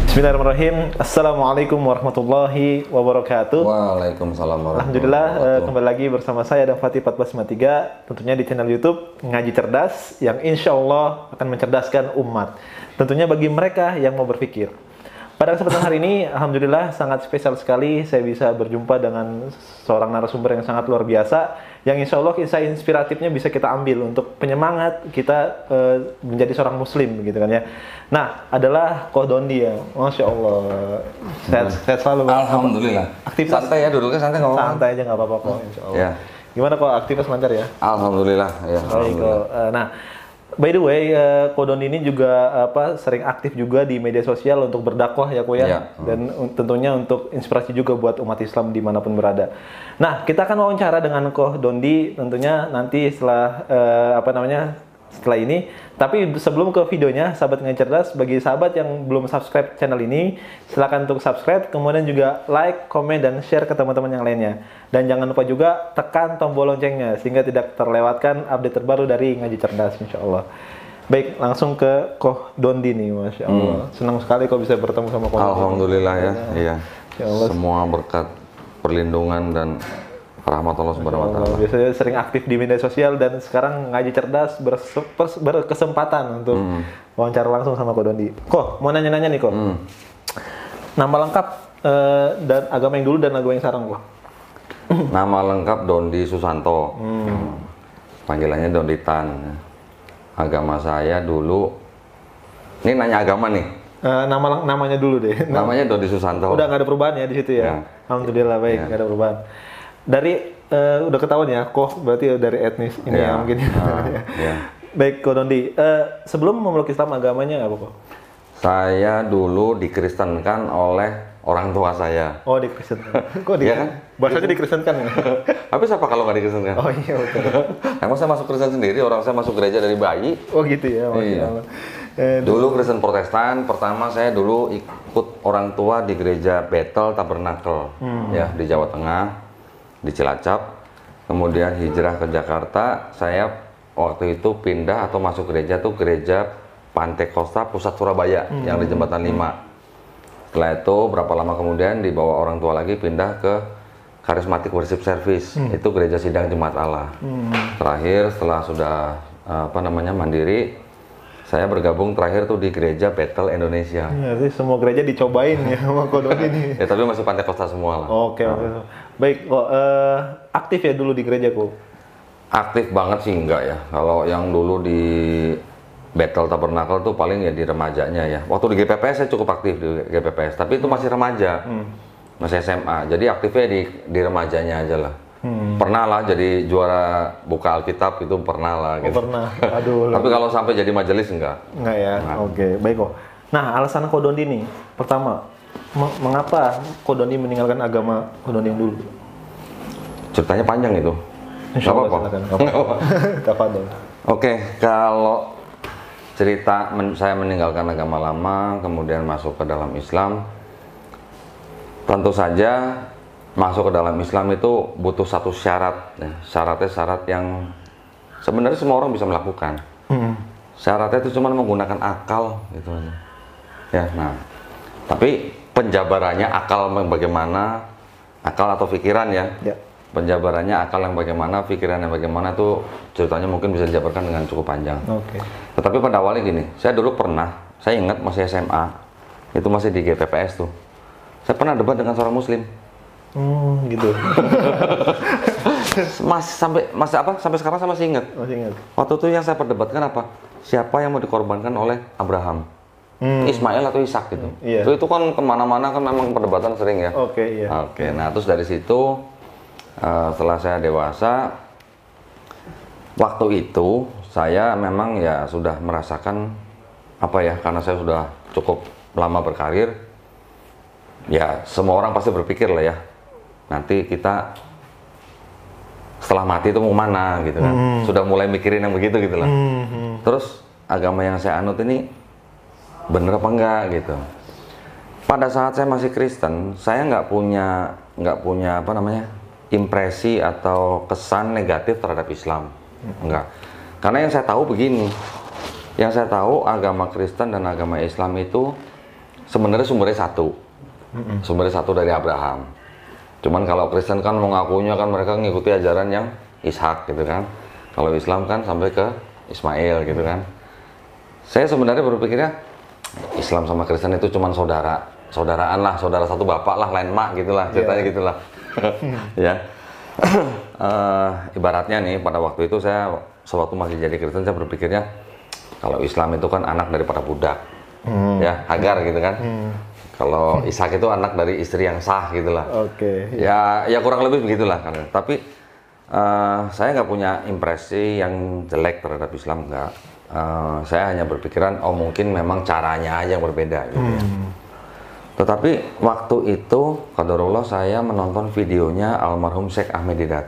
Bismillahirrahmanirrahim. Assalamualaikum warahmatullahi wabarakatuh. Waalaikumsalam warahmatullahi Alhamdulillah, wabarakatuh. kembali lagi bersama saya dan Fatih 1453, tentunya di channel YouTube Ngaji Cerdas yang insya Allah akan mencerdaskan umat. Tentunya bagi mereka yang mau berpikir. Pada kesempatan hari ini, Alhamdulillah sangat spesial sekali saya bisa berjumpa dengan seorang narasumber yang sangat luar biasa, yang insya Allah kisah inspiratifnya bisa kita ambil untuk penyemangat kita menjadi seorang muslim gitu kan ya. Nah, adalah Koh Dondi ya, Masya Allah. Sehat selalu. Alhamdulillah. Aktivitas Santai ya, duduknya santai ngomong. santai aja nggak apa-apa kok, insya Allah. Ya. Gimana kok aktivitas lancar ya? Alhamdulillah. Ya, Baik, alhamdulillah. nah, by the way, Ko Dondi ini juga sering aktif juga di media sosial untuk berdakwah ya, Ko ya, Iya. dan tentunya untuk inspirasi juga buat umat Islam dimanapun berada. Nah, kita akan wawancara dengan Ko Dondi tentunya nanti setelah setelah ini. Tapi sebelum ke videonya, sahabat Ngaji Cerdas, bagi sahabat yang belum subscribe channel ini, silakan untuk subscribe, kemudian juga like, komen, dan share ke teman-teman yang lainnya. Dan jangan lupa juga tekan tombol loncengnya, sehingga tidak terlewatkan update terbaru dari Ngaji Cerdas, insya Allah. Baik, langsung ke Koh Dondi nih, Masya Allah. Senang sekali kok bisa bertemu sama Koh Dondi. Alhamdulillah ya. Iya. Ya Allah. Semua berkat perlindungan dan rahmat Allah Subhanahu wa taala. Biasanya sering aktif di media sosial dan sekarang Ngaji Cerdas berkesempatan untuk wawancara langsung sama Koh Dondi. Koh, mau nanya-nanya nih Koh. Nama lengkap dan agama yang dulu dan agama yang sekarang Koh. Nama lengkap Dondi Susanto. Panggilannya Donditan. Agama saya dulu. Ini nanya agama nih. Namanya dulu deh. Namanya Dondi Susanto. Udah nggak ada perubahan ya di situ ya. Ya. Alhamdulillah baik, nggak ada perubahan. Dari udah ketahuan ya, Koh berarti dari etnis ini ya mungkin. Ya. Baik, Koh Dondi. Sebelum memeluk Islam agamanya apa Koh? Saya dulu dikristenkan oleh orang tua saya. Oh, dikristenkan. Kok Iya kan? bahasanya dikristenkan ya? Tapi siapa kalau nggak dikristenkan? Oh iya betul. Emang saya masuk Kristen sendiri, orang saya masuk gereja dari bayi. Oh gitu ya, Masya Iya. Allah. Dulu Kristen Protestan, pertama saya dulu ikut orang tua di gereja Bethel Tabernacle, ya di Jawa Tengah, di Cilacap. Kemudian hijrah ke Jakarta, saya waktu itu pindah atau masuk gereja tuh gereja Pantai Kosta Pusat Surabaya yang di Jembatan 5. Setelah itu berapa lama kemudian dibawa orang tua lagi pindah ke Charismatic Worship Service, itu gereja sidang Jemaat Allah. Terakhir setelah sudah mandiri, saya bergabung terakhir tuh di gereja Bethel Indonesia. Ya, jadi semua gereja dicobain ya sama Koh Dondi ini. Ya tapi masih Pantai Kosta semua lah. Oke, oke. Baik, kok aktif ya dulu di gereja Koh? Aktif banget sih enggak ya. Kalau yang dulu di Bethel Tabernacle tuh paling ya di remajanya ya. Waktu di GPPS saya cukup aktif di GPPS, tapi itu masih remaja, masih SMA. Jadi aktifnya di remajanya aja lah. Pernah lah jadi juara buka Alkitab itu pernah lah. Oh, Gitu. pernah. Aduh. Tapi kalau sampai jadi majelis enggak. Enggak ya. Oke, baik kok. Nah, alasan Koh Dondi nih, pertama, mengapa Koh Dondi meninggalkan agama Koh Dondi yang dulu? Ceritanya panjang itu. Insya Allah, Nggak silakan. apa-apa. Tafadhol. Oke, kalau cerita saya meninggalkan agama lama, kemudian masuk ke dalam Islam, tentu saja masuk ke dalam Islam itu butuh satu syarat. Ya. Syaratnya syarat yang sebenarnya semua orang bisa melakukan. Syaratnya itu cuma menggunakan akal, gitu aja. Ya, nah, tapi penjabarannya akal bagaimana, akal atau pikiran ya. Ya. Penjabarannya akal yang bagaimana, pikiran yang bagaimana tuh ceritanya mungkin bisa dijabarkan dengan cukup panjang. Oke. Tetapi pada awalnya gini, saya dulu pernah, saya ingat masih SMA, itu masih di GPPS tuh. Saya pernah debat dengan seorang muslim. Gitu. Sampai sekarang saya masih ingat. Masih ingat. Waktu itu yang saya perdebatkan apa? Siapa yang mau dikorbankan oleh Abraham? Ismail atau Ishak gitu. Iya. Itu kan kemana-mana kan memang perdebatan sering ya. Oke, iya. Oke, nah terus dari situ setelah saya dewasa, waktu itu saya memang ya sudah merasakan karena saya sudah cukup lama berkarir, ya semua orang pasti berpikir lah ya, nanti kita setelah mati itu mau mana gitu kan, sudah mulai mikirin yang begitu gitu lah. Terus agama yang saya anut ini bener apa enggak gitu. Pada saat saya masih Kristen, saya nggak punya impresi atau kesan negatif terhadap Islam, enggak. Karena yang saya tahu begini, yang saya tahu agama Kristen dan agama Islam itu sebenarnya sumbernya satu. Sumbernya satu dari Abraham. Cuman kalau Kristen kan mengakunya kan mereka ngikuti ajaran yang Ishak gitu kan. Kalau Islam kan sampai ke Ismail gitu kan. Saya sebenarnya berpikirnya Islam sama Kristen itu cuman saudaraan lah, saudara satu bapak lah, lain mak gitulah, ceritanya gitulah. Ya. Ibaratnya nih pada waktu itu saya sewaktu masih jadi Kristen saya berpikirnya kalau Islam itu kan anak daripada budak. Ya, Hagar gitu kan. Kalau Ishak itu anak dari istri yang sah gitulah. Ya kurang lebih begitulah kan. Tapi saya nggak punya impresi yang jelek terhadap Islam, nggak. Saya hanya berpikiran, oh mungkin memang caranya aja yang berbeda gitu ya. Tetapi waktu itu, qadarullah saya menonton videonya almarhum Syekh Ahmed Didat.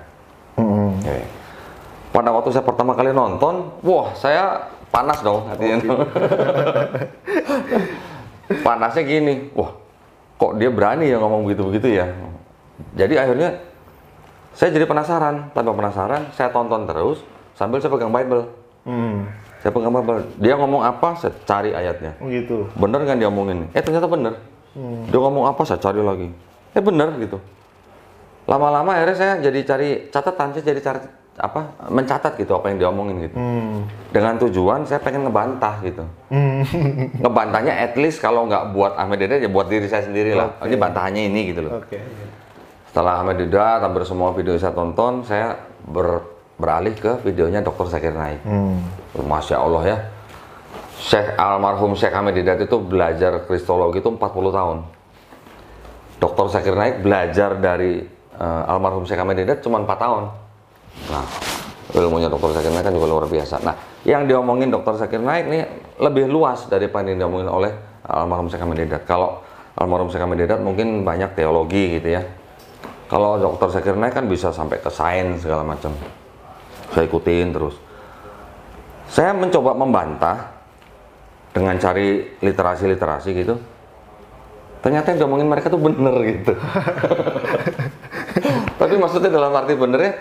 Pada waktu saya pertama kali nonton, wah saya panas dong hatinya. Panasnya gini, wah kok dia berani ya ngomong begitu-begitu ya. Jadi akhirnya saya jadi penasaran, tanpa penasaran saya tonton terus sambil saya pegang Bible. Saya pegang Bible, dia ngomong apa saya cari ayatnya. Gitu. Bener kan dia omongin? Ternyata bener. Dia ngomong apa saya cari lagi. Bener gitu. Lama-lama akhirnya saya jadi cari catatan, saya jadi cari mencatat gitu apa yang dia omongin gitu. Dengan tujuan saya pengen ngebantah gitu. Ngebantahnya at least kalau nggak buat Ahmed Didat ya buat diri saya sendiri lah. Ini bantahannya ini gitu loh. Setelah Ahmed Didat, hampir semua video saya tonton, saya beralih ke videonya Dr. Zakir Naik. Masya Allah ya. Almarhum Syekh Ahmed Didat itu belajar kristologi itu 40 tahun. Dr. Zakir Naik belajar dari almarhum Syekh Ahmed Didat cuma 4 tahun. Nah, ilmunya Dr. Zakir Naik kan juga luar biasa. Nah, yang diomongin Dr. Zakir Naik nih lebih luas daripada yang diomongin oleh almarhum Syekh Ahmed Didat. Kalau almarhum Syekh Ahmed Didat mungkin banyak teologi gitu ya. Kalau Dr. Zakir Naik kan bisa sampai ke sains segala macam. Saya ikutin terus. Saya mencoba membantah dengan cari literasi gitu. Ternyata yang diomongin mereka tuh bener gitu. Tapi maksudnya dalam arti benernya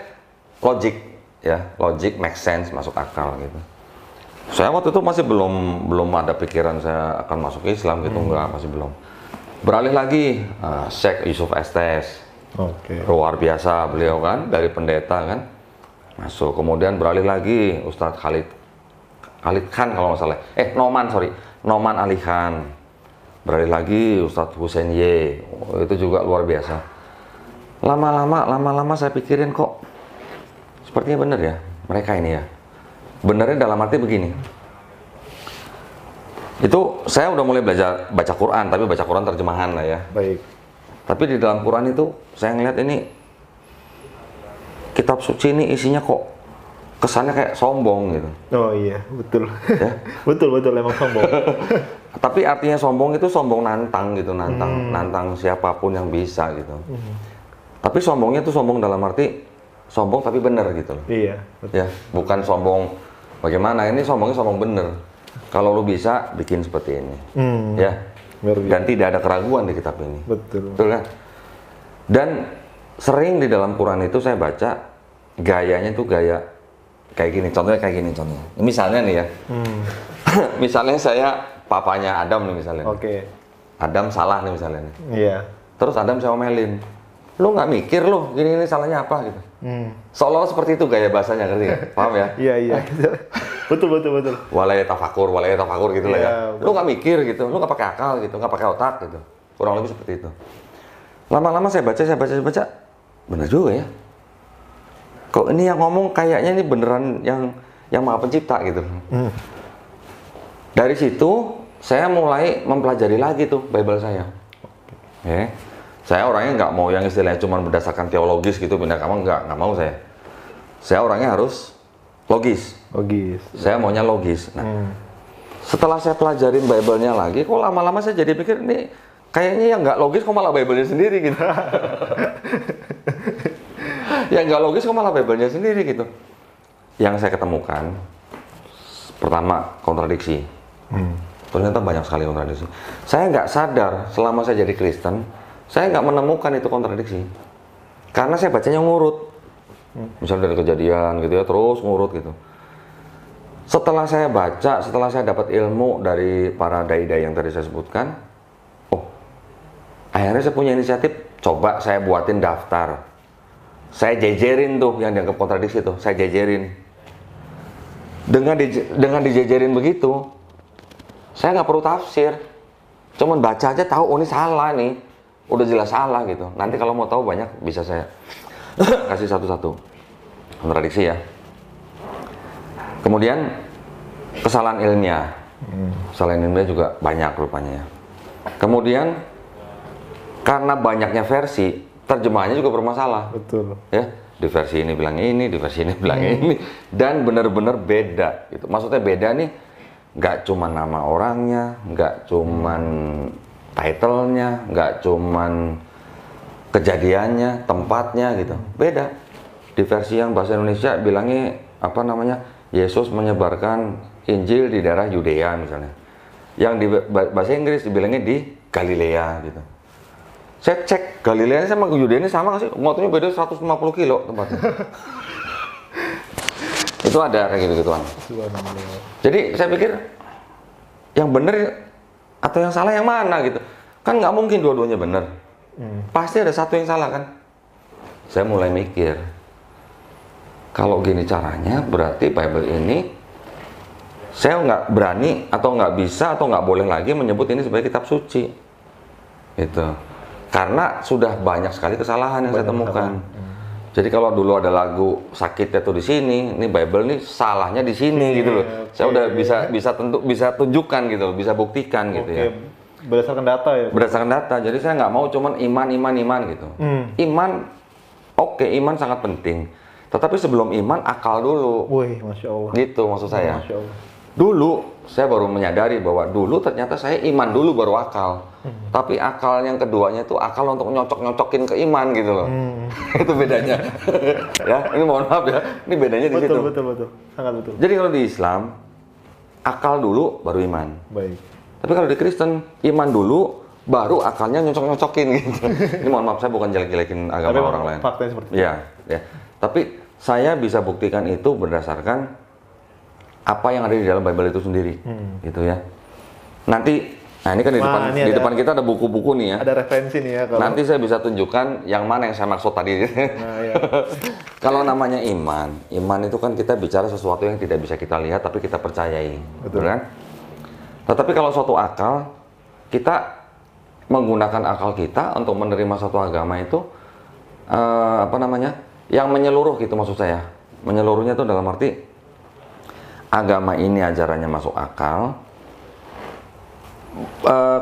logik ya, logik make sense, masuk akal gitu. Saya waktu itu masih belum ada pikiran saya akan masuk Islam gitu, enggak, masih belum. Beralih lagi Syekh Yusuf Estes. Luar biasa beliau kan, dari pendeta kan. Masuk, kemudian beralih lagi Ustadz Khalid Khan kalau nggak salah. Noman Ali Khan. Beralih lagi Ustadz Husain Y. Itu juga luar biasa. Lama-lama saya pikirin kok sepertinya bener ya mereka ini ya. Benernya dalam arti begini. Itu saya udah mulai belajar baca Quran, tapi baca Quran terjemahan lah ya. Baik. Tapi di dalam Quran itu saya ngeliat ini kitab suci ini isinya kok kesannya kayak sombong gitu. Oh iya, betul. Ya? betul emang sombong. Tapi artinya sombong itu sombong nantang gitu, nantang siapapun yang bisa gitu. Tapi sombongnya itu sombong dalam arti sombong tapi bener gitu loh. Iya, betul. Ya, bukan sombong bagaimana, ini sombongnya sombong bener. Kalau lu bisa bikin seperti ini. Ya. Dan tidak ada keraguan di kitab ini. Betul. Betul kan? Dan sering di dalam Quran itu saya baca gayanya tuh gaya kayak gini. Contohnya kayak gini contohnya. Misalnya nih ya. Misalnya saya papanya Adam nih misalnya. Adam salah nih misalnya nih. Iya. Terus Adam saya omelin. Lu nggak mikir lu gini salahnya apa gitu. Seolah-olah seperti itu gaya bahasanya, ngerti nggak? Paham ya? Iya. betul. Walaya tafakur gitu lah ya. Lu nggak mikir gitu, lu nggak pakai akal gitu, nggak pakai otak gitu. Kurang lebih seperti itu. Lama-lama saya baca, bener juga ya. Kok ini yang ngomong kayaknya ini beneran yang Maha Pencipta gitu. Dari situ saya mulai mempelajari lagi tuh Bible saya. Saya orangnya nggak mau yang istilahnya cuma berdasarkan teologis gitu, pindah kamu nggak mau saya. Saya orangnya harus logis. Saya maunya logis. Nah, setelah saya pelajarin Bible-nya lagi, kok lama-lama saya jadi pikir ini kayaknya yang nggak logis kok malah Bible-nya sendiri gitu. Yang nggak logis kok malah Bible-nya sendiri gitu. Yang saya ketemukan, pertama kontradiksi. Ternyata banyak sekali kontradiksi. Saya nggak sadar selama saya jadi Kristen, saya nggak menemukan itu kontradiksi. Karena saya bacanya ngurut. Misalnya dari Kejadian gitu ya, terus ngurut gitu. Setelah saya baca, setelah saya dapat ilmu dari para dai-dai yang tadi saya sebutkan, Akhirnya saya punya inisiatif, coba saya buatin daftar. Saya jejerin tuh yang dianggap kontradiksi tuh, saya jejerin. Dengan dijejerin begitu, saya nggak perlu tafsir. Cuman baca aja tahu, oh ini salah nih. Udah jelas salah gitu. Nanti kalau mau tahu banyak bisa saya kasih satu-satu. Kontradiksi ya. Kemudian kesalahan ilmiah. Kesalahan ilmiah juga banyak rupanya ya. Kemudian karena banyaknya versi, terjemahannya juga bermasalah. Betul. Ya, di versi ini bilang ini, di versi ini bilang ini, dan benar-benar beda. Gitu. Maksudnya beda nih, nggak cuma nama orangnya, nggak cuman title-nya, nggak cuman kejadiannya, tempatnya gitu. Beda. Di versi yang bahasa Indonesia bilangnya apa namanya? Yesus menyebarkan Injil di daerah Yudea misalnya. Yang di bahasa Inggris dibilangnya di Galilea gitu. Saya cek Galilea sama Yudea ini sama nggak sih? Motonya beda 150 kilo tempatnya. Itu ada kayak gitu-gituan. Jadi saya pikir yang benar atau yang salah yang mana gitu. Kan nggak mungkin dua-duanya benar. Pasti ada satu yang salah kan. Saya mulai mikir, kalau gini caranya berarti Bible ini saya nggak berani atau nggak bisa atau nggak boleh lagi menyebut ini sebagai kitab suci. Gitu. Karena sudah banyak sekali kesalahan yang saya temukan. Jadi kalau dulu ada lagu sakitnya tuh di sini, ini Bible nih salahnya di sini gitu loh. Saya udah bisa tunjukkan gitu loh, bisa buktikan gitu ya. Berdasarkan data ya. Berdasarkan data. Jadi saya nggak mau cuman iman gitu. Iman, oke, iman sangat penting. Tetapi sebelum iman akal dulu. Wih, Masya Allah. Gitu maksud saya. Masya Allah. Dulu saya baru menyadari bahwa dulu ternyata saya iman dulu baru akal. Tapi akal yang keduanya itu akal untuk nyocok-nyocokin ke iman gitu loh. Itu bedanya. Ya, ini mohon maaf ya. Ini bedanya di situ. Betul. Sangat betul. Jadi kalau di Islam akal dulu baru iman. Baik. Tapi kalau di Kristen iman dulu baru akalnya nyocok-nyocokin gitu. Ini mohon maaf saya bukan jelek-jelekin agama orang lain. Faktanya seperti itu. Ya. Tapi saya bisa buktikan itu berdasarkan apa yang ada di dalam Bible itu sendiri, gitu ya. Nanti, nah ini kan di depan kita ada buku-buku nih ya. Ada referensi nih ya. Nanti saya bisa tunjukkan yang mana yang saya maksud tadi. Nah, ya. Kalau namanya iman itu kan kita bicara sesuatu yang tidak bisa kita lihat tapi kita percayai, betul kan? Tetapi kalau suatu akal, kita menggunakan akal kita untuk menerima suatu agama itu, yang menyeluruh gitu maksud saya. Menyeluruhnya itu dalam arti agama ini ajarannya masuk akal,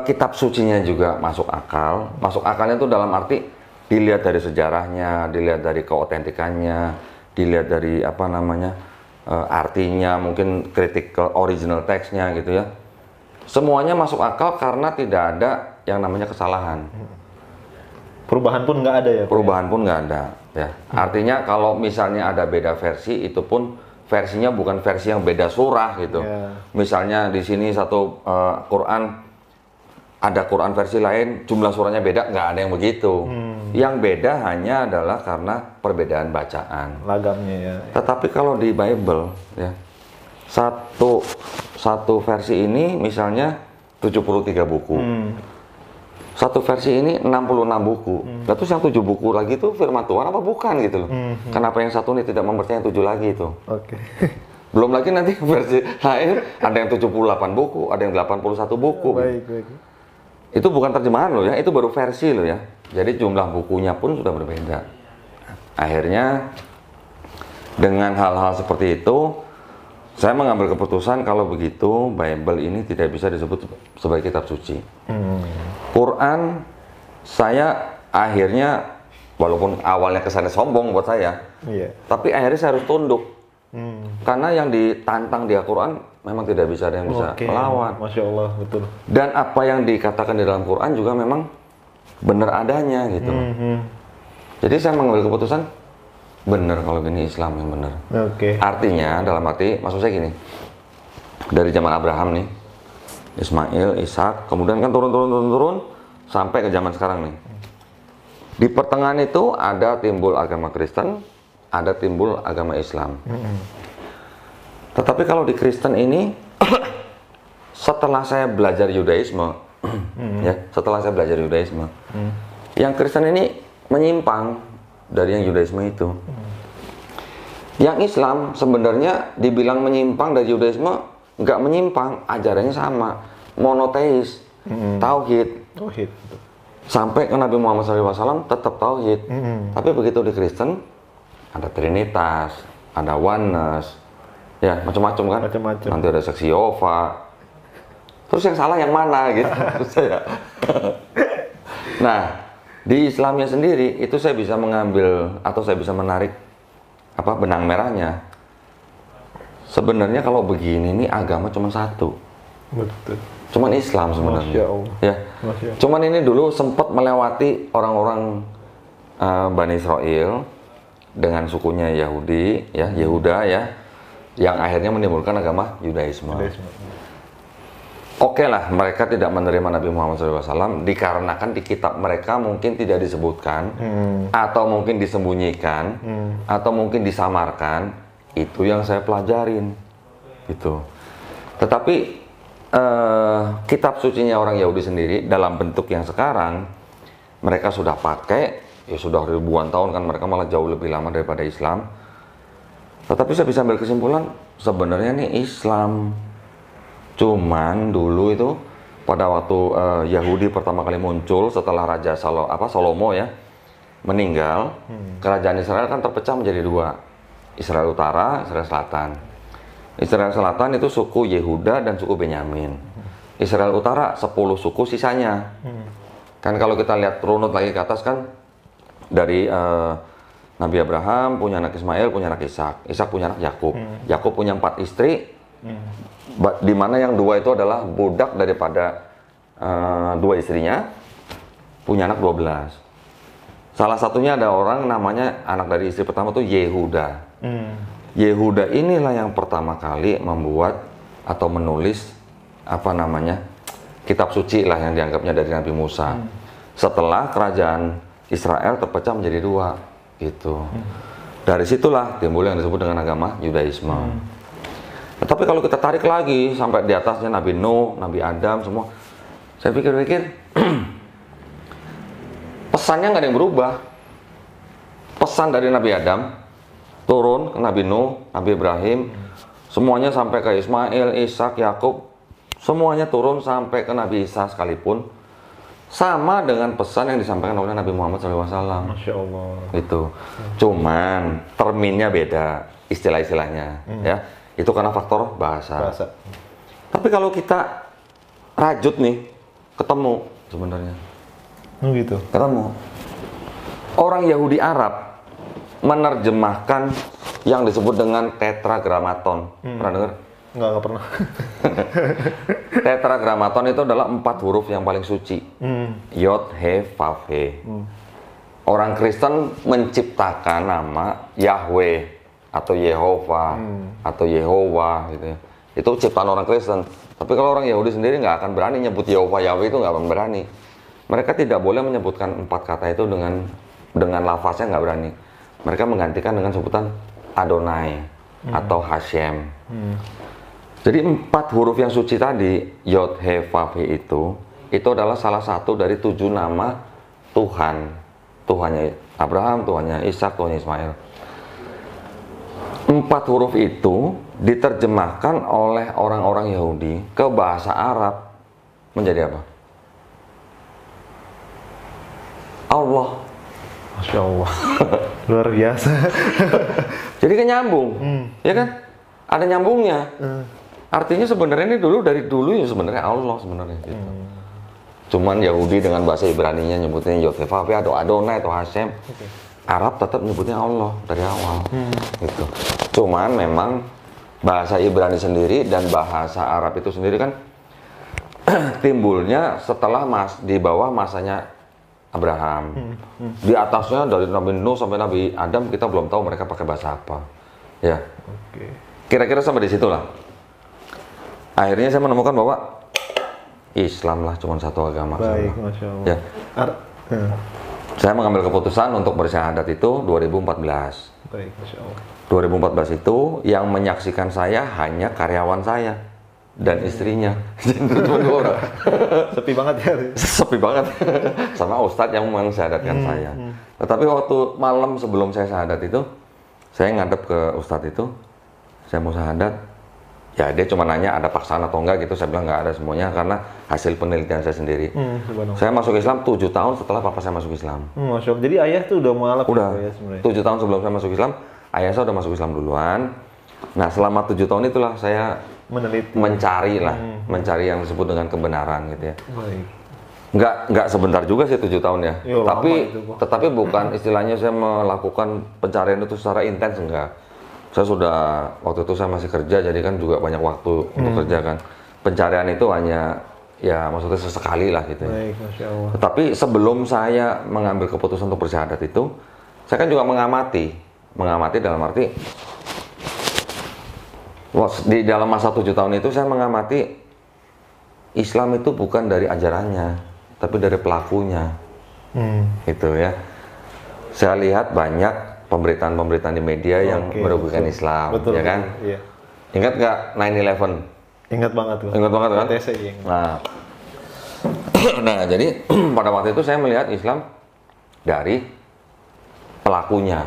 kitab sucinya juga masuk akal. Masuk akalnya itu dalam arti dilihat dari sejarahnya, dilihat dari keautentikannya, dilihat dari artinya, mungkin kritik ke original teksnya gitu ya. Semuanya masuk akal karena tidak ada yang namanya kesalahan. Perubahan pun nggak ada ya? Perubahan pun nggak ada. Ya. Artinya kalau misalnya ada beda versi, itu pun versinya bukan versi yang beda surah gitu. Yeah. Misalnya di sini satu Quran, ada Quran versi lain, jumlah surahnya beda, nggak ada yang begitu. Yang beda hanya adalah karena perbedaan bacaan. Lagamnya ya. Tetapi kalau di Bible, ya satu versi ini misalnya 73 buku. Satu versi ini 66 buku. Nah, terus yang 7 buku lagi itu firman Tuhan apa bukan gitu loh. Kenapa yang satu ini tidak mempercayai yang 7 lagi itu? Oke. Belum lagi nanti versi lain ada yang 78 buku, ada yang 81 buku. Baik. Itu bukan terjemahan loh ya, itu baru versi loh ya. Jadi jumlah bukunya pun sudah berbeda. Akhirnya dengan hal-hal seperti itu, saya mengambil keputusan kalau begitu Bible ini tidak bisa disebut sebagai kitab suci. Quran saya akhirnya walaupun awalnya kesannya sombong buat saya, tapi akhirnya saya harus tunduk. Karena yang ditantang di Al-Quran memang tidak bisa ada yang bisa melawan. Masya Allah, betul. Dan apa yang dikatakan di dalam Quran juga memang benar adanya gitu. Jadi saya mengambil keputusan benar kalau gini Islam yang benar. Artinya dalam arti maksud saya gini, dari zaman Abraham nih, Ismail, Ishak, kemudian kan turun sampai ke zaman sekarang nih. Di pertengahan itu ada timbul agama Kristen, ada timbul agama Islam. Tetapi kalau di Kristen ini, setelah saya belajar Yudaisme, Ya, setelah saya belajar Yudaisme. Yang Kristen ini menyimpang dari yang Yudaisme itu. Yang Islam sebenarnya dibilang menyimpang dari Yudaisme, nggak menyimpang, ajarannya sama, monoteis, tauhid. Tauhid. Sampai ke Nabi Muhammad SAW tetap tauhid. Tapi begitu di Kristen, ada Trinitas, ada Oneness, ya macam-macam kan. Macam-macam. Nanti ada seksi Yehova. Terus yang salah yang mana gitu? Saya. Nah, di Islamnya sendiri itu saya bisa mengambil atau saya bisa menarik benang merahnya. Sebenarnya kalau begini ini agama cuma satu. Betul. Cuman Islam sebenarnya. Masya Allah. Ya. Masya Allah. Cuman ini dulu sempat melewati orang-orang Bani Israel dengan sukunya Yahudi, ya, Yehuda ya, yang akhirnya menimbulkan agama Yudaisme. Oke lah, mereka tidak menerima Nabi Muhammad SAW dikarenakan di kitab mereka mungkin tidak disebutkan, atau mungkin disembunyikan, atau mungkin disamarkan. Itu yang saya pelajarin, gitu. Tetapi kitab sucinya orang Yahudi sendiri dalam bentuk yang sekarang mereka sudah pakai, ya sudah ribuan tahun kan, mereka malah jauh lebih lama daripada Islam. Tetapi saya bisa ambil kesimpulan, sebenarnya ini Islam. Cuman dulu itu pada waktu Yahudi pertama kali muncul setelah Raja Salomo ya meninggal, kerajaan Israel kan terpecah menjadi dua, Israel Utara, Israel Selatan. Israel Selatan itu suku Yehuda dan suku Benyamin. Israel Utara 10 suku sisanya. Kan kalau kita lihat runut lagi ke atas kan dari Nabi Abraham punya anak Ismail, punya anak Ishak, Ishak punya anak Yakub, Yakub punya 4 istri. Di mana yang 2 itu adalah budak daripada 2 istrinya, punya anak 12. Salah satunya ada orang namanya anak dari istri pertama itu Yehuda. Yehuda inilah yang pertama kali membuat atau menulis kitab suci lah yang dianggapnya dari Nabi Musa. Setelah kerajaan Israel terpecah menjadi 2 gitu. Dari situlah timbul yang disebut dengan agama Yudaisme. Tapi kalau kita tarik lagi sampai di atasnya Nabi Nuh, Nabi Adam semua, saya pikir-pikir pesannya nggak ada yang berubah. Pesan dari Nabi Adam turun ke Nabi Nuh, Nabi Ibrahim, semuanya sampai ke Ismail, Ishak, Yakub, semuanya turun sampai ke Nabi Isa sekalipun, sama dengan pesan yang disampaikan oleh Nabi Muhammad SAW. Masya Allah. Itu, cuman terminnya beda, istilah-istilahnya, ya. Itu karena faktor bahasa. Tapi kalau kita rajut nih, ketemu sebenarnya. Gitu. Ketemu. Orang Yahudi Arab menerjemahkan yang disebut dengan tetragrammaton. Pernah dengar? Nggak pernah. Tetragrammaton itu adalah 4 huruf yang paling suci. Yod, He, Vav, He. Orang Kristen menciptakan nama Yahweh atau Yehova atau Yehowa gitu ya. Itu ciptaan orang Kristen. Tapi kalau orang Yahudi sendiri nggak akan berani nyebut Yehova, Yahweh itu nggak akan berani. Mereka tidak boleh menyebutkan 4 kata itu dengan lafaznya, nggak berani. Mereka menggantikan dengan sebutan Adonai atau Hashem. Jadi 4 huruf yang suci tadi, Yod, He, Vav, He itu adalah salah satu dari 7 nama Tuhan. Tuhannya Abraham, Tuhannya Ishak, Tuhannya Ismail. 4 huruf itu diterjemahkan oleh orang-orang Yahudi ke bahasa Arab menjadi apa? Allah. Masya Allah. Luar biasa. Jadi kan nyambung, ya kan? Ada nyambungnya. Artinya sebenarnya ini dari dulu ya sebenarnya Allah sebenarnya. Gitu. Cuman Yahudi dengan bahasa Ibraninya nyebutnya Yod-Heh-Vav-He atau Adonai atau Hashem. Arab tetap nyebutnya Allah dari awal. Gitu. Cuman memang bahasa Ibrani sendiri dan bahasa Arab itu sendiri kan timbulnya setelah di bawah masanya Abraham. Di atasnya dari Nabi Nuh sampai Nabi Adam kita belum tahu mereka pakai bahasa apa. Ya. Kira-kira sampai di situlah. Akhirnya saya menemukan bahwa Islam lah cuma satu agama. Baik, Masya Allah. Ya. Saya mengambil keputusan untuk bersyahadat itu 2014. Baik, Masya Allah. 2014 itu yang menyaksikan saya hanya karyawan saya. dan istrinya. Jadi cuma 2 orang. Sepi banget ya. Sepi banget. Sama ustadz yang mensyahadatkan saya. Tetapi waktu malam sebelum saya syahadat itu, saya ngadep ke ustadz itu, saya mau syahadat. Ya dia cuma nanya ada paksaan atau enggak gitu. Saya bilang nggak ada semuanya karena hasil penelitian saya sendiri. Saya masuk Islam 7 tahun setelah papa saya masuk Islam. Masya Allah. Jadi ayah tuh udah mualaf Udah. ya sebenarnya. 7 tahun sebelum saya masuk Islam, ayah saya udah masuk Islam duluan. Nah selama 7 tahun itulah saya Meneliti. mencari yang disebut dengan kebenaran gitu ya. Baik. Nggak sebentar juga sih 7 tahun ya. Yo, Tetapi bukan istilahnya saya melakukan pencarian itu secara intens, enggak. Saya sudah, waktu itu saya masih kerja, jadi kan juga banyak waktu untuk kerja kan. Pencarian itu hanya, ya maksudnya sesekali lah gitu ya. Baik, Masya Allah. Tetapi sebelum saya mengambil keputusan untuk bersyahadat itu, saya kan juga mengamati dalam arti, di dalam masa 7 tahun itu saya mengamati Islam itu bukan dari ajarannya, tapi dari pelakunya, gitu ya. Saya lihat banyak pemberitaan-pemberitaan di media yang merugikan Islam, betul, ya kan? Iya. Ingat nggak 9/11? Ingat banget tuh. Ingat banget kan? TC, iya. Nah, jadi pada waktu itu saya melihat Islam dari pelakunya,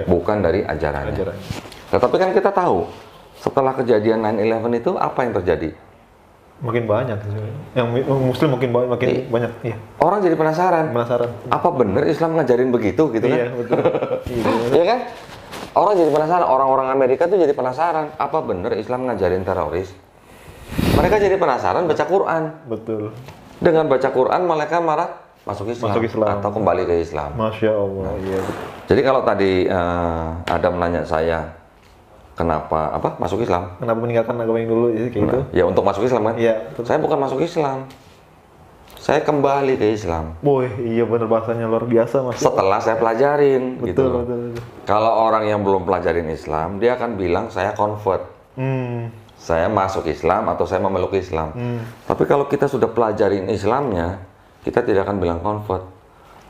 bukan dari ajarannya. Tetapi kan kita tahu, setelah kejadian 9/11 itu apa yang terjadi? Makin banyak yang muslim makin banyak. Iya. Orang jadi penasaran. Apa benar Islam ngajarin begitu gitu kan? Iya, betul. Iya kan? Orang jadi penasaran, orang-orang Amerika tuh jadi penasaran, apa benar Islam ngajarin teroris? Mereka jadi penasaran baca Quran. Betul. Dengan baca Quran mereka masuk Islam atau kembali ke Islam. Masya Allah. Iya. Jadi kalau tadi ada menanya saya kenapa masuk Islam? Kenapa meninggalkan agama yang dulu kayak gitu? Ya untuk masuk Islam kan? Iya. Saya bukan masuk Islam. Saya kembali ke Islam. Boy, iya bener bahasanya luar biasa Mas. Setelah saya pelajarin betul, gitu. Betul. Kalau orang yang belum pelajarin Islam, dia akan bilang saya convert. Saya masuk Islam atau saya memeluk Islam. Tapi kalau kita sudah pelajarin Islamnya, kita tidak akan bilang convert.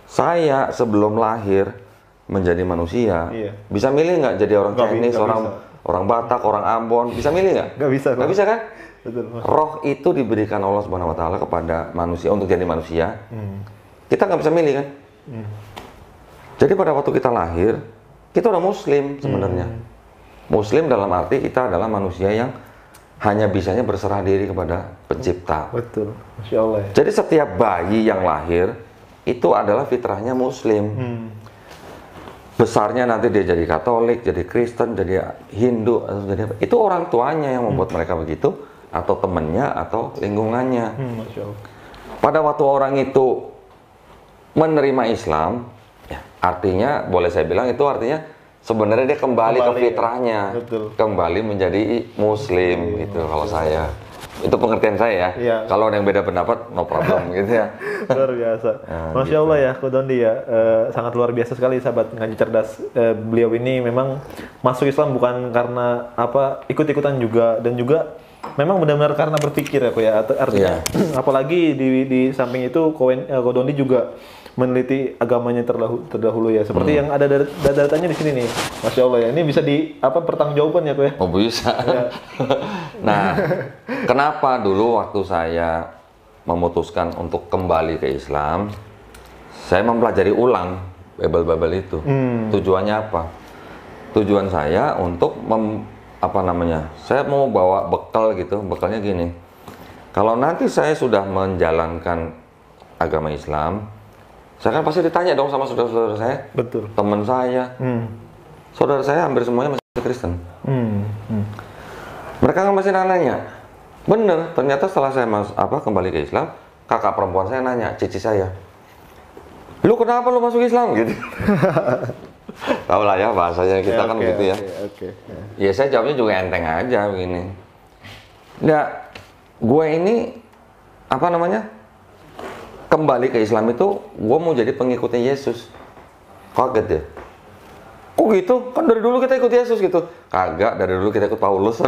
Saya sebelum lahir menjadi manusia, bisa milih nggak jadi orang Chinese, orang Batak, orang Ambon, bisa milih nggak? Nggak bisa kan? Betul. Roh itu diberikan Allah Subhanahu Wa Taala kepada manusia untuk jadi manusia. Kita nggak bisa milih kan? Jadi pada waktu kita lahir, kita udah Muslim sebenarnya. Muslim dalam arti kita adalah manusia yang hanya bisanya berserah diri kepada Pencipta. Betul, Masya Allah. Jadi setiap bayi yang lahir itu adalah fitrahnya Muslim. Besarnya nanti dia jadi Katolik, jadi Kristen, jadi Hindu, atau jadi apa. Itu orang tuanya yang membuat mereka begitu, atau temennya, atau lingkungannya. Masya Allah. Pada waktu orang itu menerima Islam, ya, artinya boleh saya bilang itu artinya sebenarnya dia kembali ke fitrahnya, kembali menjadi Muslim gitu kalau saya. Itu pengertian saya ya. Iya. Kalau ada yang beda pendapat, no problem gitu ya. Luar biasa. Masya Allah ya, Ko Dondi ya. Sangat luar biasa sekali sahabat ngaji cerdas. Beliau ini memang masuk Islam bukan karena ikut-ikutan juga, dan juga memang benar-benar karena berpikir ya, Ko ya. Artinya apalagi di samping itu Ko Dondi juga meneliti agamanya terdahulu ya. Seperti yang ada datanya di sini nih. Masya Allah ya. Ini bisa pertanggungjawaban ya, Ko ya. Oh bisa. Ya. Nah, kenapa dulu waktu saya memutuskan untuk kembali ke Islam, saya mempelajari ulang Babel itu. Tujuannya apa? Tujuan saya untuk saya mau bawa bekal gitu. Bekalnya gini. Kalau nanti saya sudah menjalankan agama Islam, saya kan pasti ditanya dong sama saudara-saudara saya. Betul. Teman saya. Saudara saya hampir semuanya masih Kristen. Mereka kan masih nanya. Bener, ternyata setelah saya kembali ke Islam, kakak perempuan saya nanya, cici saya, lu kenapa lu masuk Islam gitu? Tahu lah ya bahasanya kita kan begitu ya. Ya saya jawabnya juga enteng aja begini. Ya, gue ini kembali ke Islam itu, gue mau jadi pengikutnya Yesus. Kaget ya? Kok gitu? Kan dari dulu kita ikut Yesus gitu. Kagak, dari dulu kita ikut Paulus.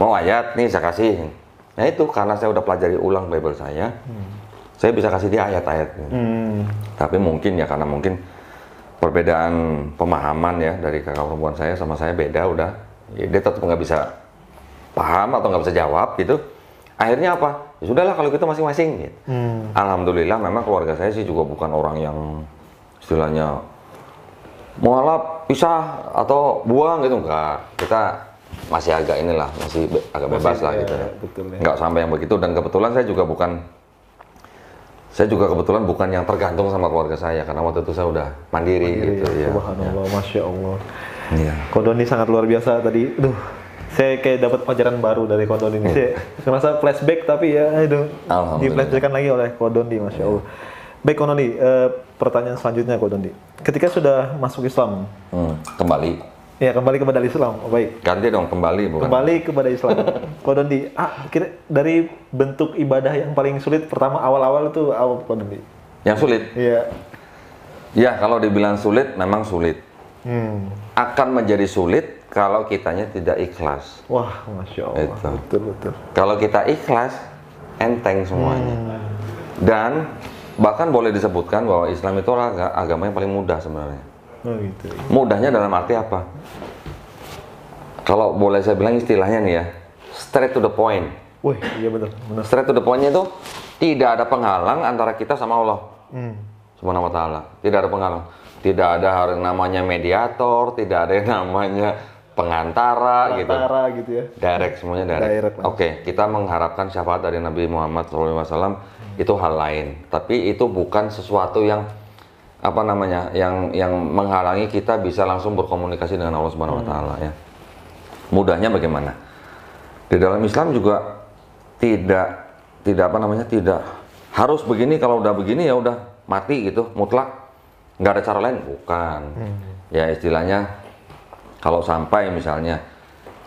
Mau ayat nih saya kasih. Nah itu karena saya udah pelajari ulang Bible saya bisa kasih dia ayat-ayat. Tapi mungkin ya karena mungkin perbedaan pemahaman ya dari kakak perempuan saya sama saya beda udah. Ya, dia tetap nggak bisa paham atau nggak bisa jawab gitu. Akhirnya apa? Ya sudahlah kalau gitu masing-masing. Gitu. Alhamdulillah memang keluarga saya sih juga bukan orang yang istilahnya mualaf, pisah atau buang gitu, enggak. Kita masih agak inilah, masih agak bebas lah gitu. Betul, ya. Nggak sampai yang begitu. Dan kebetulan saya juga kebetulan bukan yang tergantung sama keluarga saya karena waktu itu saya udah mandiri gitu ya. Subhanallah, Masya Allah. Iya. Ko Doni sangat luar biasa tadi. Saya kayak dapat pelajaran baru dari Ko Doni. Saya merasa flashback tapi ya itu di-flashbackkan lagi oleh Ko Doni, Masya Allah. Baik Ko Doni, pertanyaan selanjutnya Ko Doni. Ketika sudah masuk Islam, Kembali. ya kembali kepada Islam. Baik. Ganti dong, kembali bukan? Kembali kepada Islam. Ko Doni, kira dari bentuk ibadah yang paling sulit pertama awal-awal itu apa Ko Doni? Yang sulit? Iya. Ya, kalau dibilang sulit, memang sulit. Akan menjadi sulit kalau kitanya tidak ikhlas. Wah, Masya Allah. Itu. Betul. Kalau kita ikhlas, enteng semuanya. Dan bahkan boleh disebutkan bahwa Islam itu adalah agama yang paling mudah sebenarnya. Oh gitu. Mudahnya dalam arti apa? Kalau boleh saya bilang istilahnya nih ya, straight to the point. Wih, iya benar. Straight to the point-nya itu tidak ada penghalang antara kita sama Allah. Subhanahu wa ta'ala. Tidak ada penghalang. Tidak ada yang namanya mediator, tidak ada yang namanya pengantara gitu ya. Direct, semuanya direct. Oke, kita mengharapkan syafaat dari Nabi Muhammad SAW itu hal lain. Tapi itu bukan sesuatu yang yang menghalangi kita bisa langsung berkomunikasi dengan Allah Subhanahu wa taala ya. Mudahnya bagaimana? Di dalam Islam juga tidak harus begini, kalau udah begini ya udah mati gitu, mutlak. Nggak ada cara lain, bukan. Ya istilahnya kalau sampai misalnya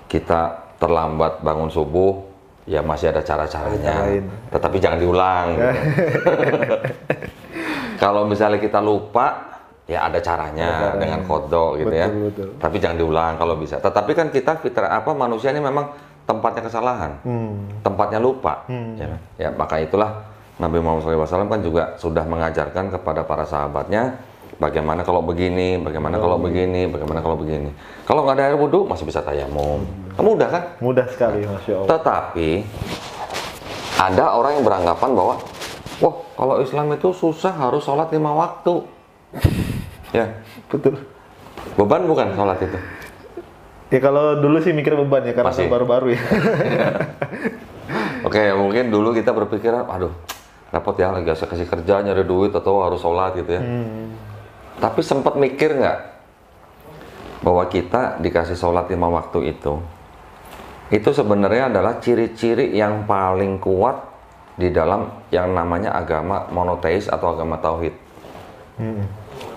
kita terlambat bangun subuh, ya masih ada cara-caranya, tetapi jangan diulang. Gitu. Kalau misalnya kita lupa, ya ada caranya dengan kodok gitu ya. Betul. Tapi jangan diulang kalau bisa. Tetapi kan kita manusia ini memang tempatnya kesalahan, tempatnya lupa. Ya maka itulah Nabi Muhammad SAW kan juga sudah mengajarkan kepada para sahabatnya bagaimana kalau begini, bagaimana kalau begini, bagaimana kalau begini. Kalau nggak ada air wudhu masih bisa tayamum. Mudah kan? Mudah sekali, Masya Allah. Tetapi ada orang yang beranggapan bahwa wah, kalau Islam itu susah, harus sholat 5 waktu. Ya, betul. Beban bukan sholat itu? Ya kalau dulu sih mikir beban ya, karena baru-baru ya. Oke, mungkin dulu kita berpikiran, aduh, repot ya, lagi kasih kerja, nyari duit, atau harus sholat gitu ya. Tapi sempat mikir nggak bahwa kita dikasih sholat 5 waktu itu sebenarnya adalah ciri-ciri yang paling kuat di dalam yang namanya agama monoteis atau agama tauhid.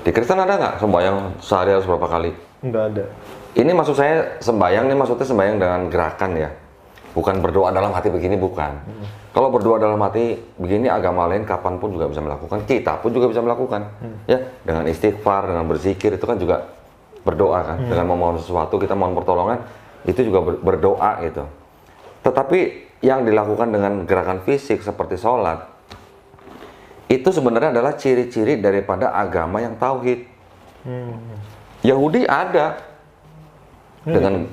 Di Kristen ada nggak sembahyang sehari harus berapa kali? Nggak ada. Ini maksud saya sembahyang, ini maksudnya sembahyang dengan gerakan ya. Bukan berdoa dalam hati begini, bukan. Kalau berdoa dalam hati begini, agama lain kapanpun juga bisa melakukan. Kita pun juga bisa melakukan. Ya, dengan istighfar, dengan berzikir, itu kan juga berdoa kan. Dengan memohon sesuatu, kita mohon pertolongan, itu juga berdoa gitu. Tetapi yang dilakukan dengan gerakan fisik seperti sholat, itu sebenarnya adalah ciri-ciri daripada agama yang tauhid. Yahudi ada dengan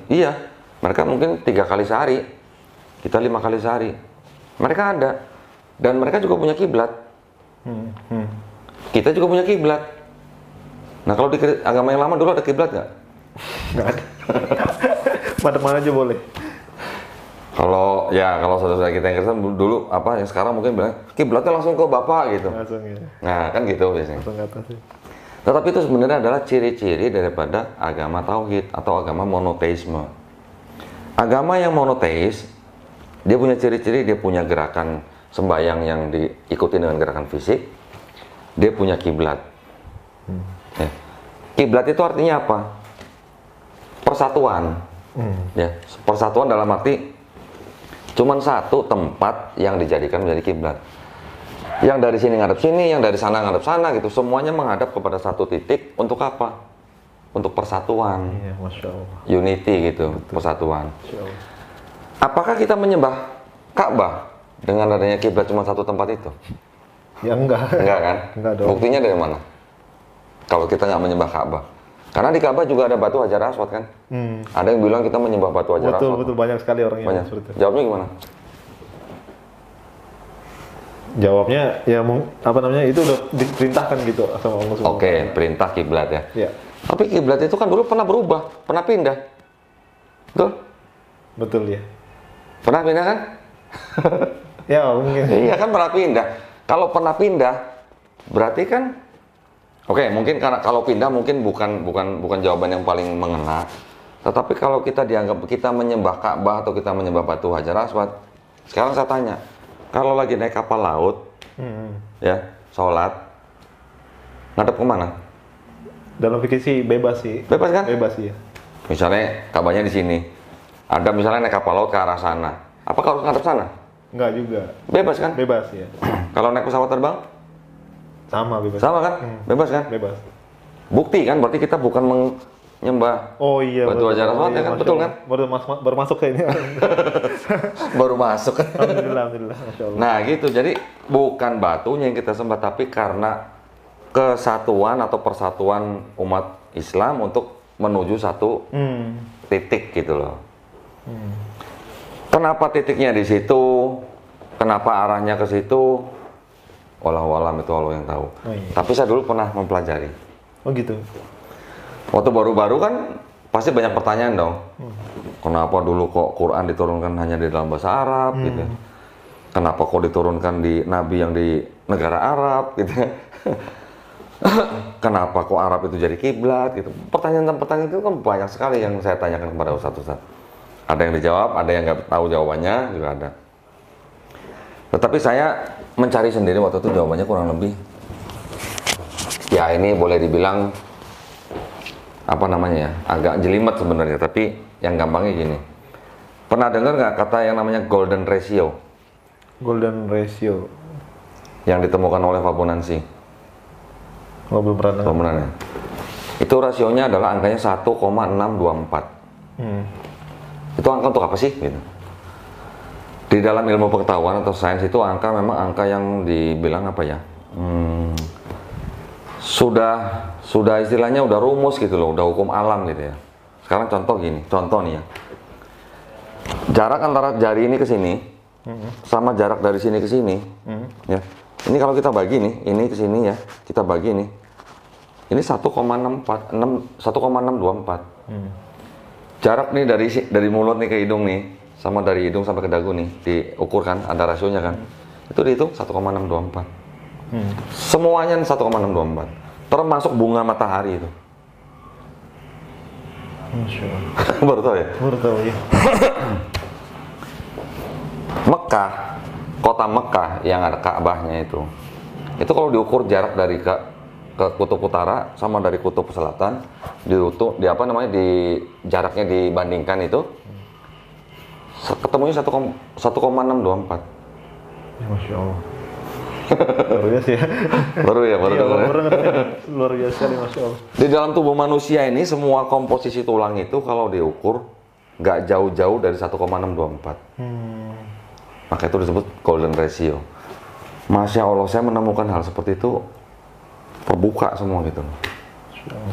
mereka mungkin 3 kali sehari, kita 5 kali sehari. Mereka ada, dan mereka juga punya kiblat. Kita juga punya kiblat. Nah kalau di agama yang lama dulu ada kiblat nggak? Nggak ada. Mana-mana aja boleh. Kalau saudara-saudara kita yang Kristen dulu yang sekarang mungkin bilang kiblatnya langsung ke Bapak gitu. Langsung ya. Nah kan gitu biasanya. Langsung ke atas ya. Tetapi itu sebenarnya adalah ciri-ciri daripada agama tauhid atau agama monoteisme. Agama yang monoteis, dia punya ciri-ciri, dia punya gerakan sembahyang yang diikuti dengan gerakan fisik, dia punya kiblat. Ya. Kiblat itu artinya apa? Persatuan. Ya, persatuan dalam arti cuman satu tempat yang dijadikan menjadi kiblat. Yang dari sini ngadep sini, yang dari sana ngadep sana gitu. Semuanya menghadap kepada satu titik untuk apa? Untuk persatuan. Iya, Masya Allah. Unity gitu, betul. Persatuan. Masya Allah. Apakah kita menyembah Ka'bah dengan adanya kiblat cuma satu tempat itu? Ya enggak. Enggak kan? Enggak dong. Buktinya dari mana? Kalau kita nggak menyembah Ka'bah. Karena di Ka'bah juga ada batu Hajar Aswad kan. Ada yang bilang kita menyembah batu Hajar Aswad. Betul, banyak sekali orang yang Banyak. seperti itu. Jawabnya gimana? Jawabnya ya apa namanya itu udah diperintahkan gitu sama Allah Subhanahu wa Oke, Ta'ala. perintah kiblat ya. Iya. Tapi kiblat itu kan dulu pernah berubah, pernah pindah. Betul? Betul ya. Pernah pindah kan? Ya mungkin. Iya kan pernah pindah. Kalau pernah pindah, berarti kan oke, mungkin karena kalau pindah mungkin bukan jawaban yang paling mengena. Tetapi kalau kita dianggap kita menyembah Ka'bah atau kita menyembah batu Hajar Aswad, sekarang saya tanya, kalau lagi naik kapal laut, ya, sholat, ngadep kemana? Dalam fikih sih bebas sih. Bebas kan? Bebas ya. Misalnya Ka'bahnya di sini, ada misalnya naik kapal laut ke arah sana, apakah harus ngadep sana? Enggak juga. Bebas kan? Bebas ya. Kalau naik pesawat terbang, Sama bebas. sama kan? Bebas kan? Bebas. Bukti kan? Berarti kita bukan menyembah Oh iya. batu Hajar Aswad ya kan? Masya Betul Allah. kan? Baru masuk ke ini. Baru masuk. Alhamdulillah, Masya Allah. Nah gitu, jadi bukan batunya yang kita sembah, tapi karena kesatuan atau persatuan umat Islam untuk menuju satu titik gitu loh. Kenapa titiknya di situ? Kenapa arahnya ke situ? Wallahu alam, itu Allah yang tahu. Oh, iya. Tapi saya dulu pernah mempelajari. Oh gitu. Waktu baru-baru kan pasti banyak pertanyaan dong. Kenapa dulu kok Quran diturunkan hanya di dalam bahasa Arab gitu? Kenapa kok diturunkan di Nabi yang di negara Arab gitu? Kenapa kok Arab itu jadi kiblat gitu? Pertanyaan-pertanyaan itu kan banyak sekali yang saya tanyakan kepada Ustadz. Ada yang dijawab, ada yang nggak tahu jawabannya juga ada. Tetapi saya mencari sendiri waktu itu jawabannya kurang lebih. Ya ini boleh dibilang apa namanya ya, agak jelimet sebenarnya. Tapi yang gampangnya gini. Pernah dengar nggak kata yang namanya golden ratio? Golden ratio. Yang ditemukan oleh Fibonacci. Oh, belum pernah dengar. Belum pernah ya? Itu rasionya adalah angkanya 1,624. Itu angka untuk apa sih? Gitu. Di dalam ilmu pengetahuan atau sains itu angka memang angka yang dibilang apa ya? Sudah istilahnya udah rumus gitu loh, udah hukum alam gitu ya. Sekarang contoh gini, contoh nih ya. Jarak antara jari ini ke sini sama jarak dari sini ke sini, ya. Ini kalau kita bagi nih, ini ke sini ya, kita bagi nih. Ini 1,624. Jarak nih dari mulut nih ke hidung nih, sama dari hidung sampai ke dagu nih, diukur kan, ada rasionya kan. Itu dihitung 1,624. Semuanya 1,624. Termasuk bunga matahari itu. Masya Allah. Baru tahu ya? Baru tahu ya. Mekah, kota Mekah yang ada Ka'bahnya itu kalau diukur jarak dari ke kutub utara sama dari kutub selatan, jaraknya dibandingkan itu ketemunya 1,624. Ya, Masya Allah. Luar biasa ya. Baru ya, baru Iya, dengar ya? luar biasa sekali, Masya Allah. Di dalam tubuh manusia ini semua komposisi tulang itu kalau diukur nggak jauh-jauh dari 1,624. Maka itu disebut golden ratio. Masya Allah, saya menemukan hal seperti itu terbuka semua gitu.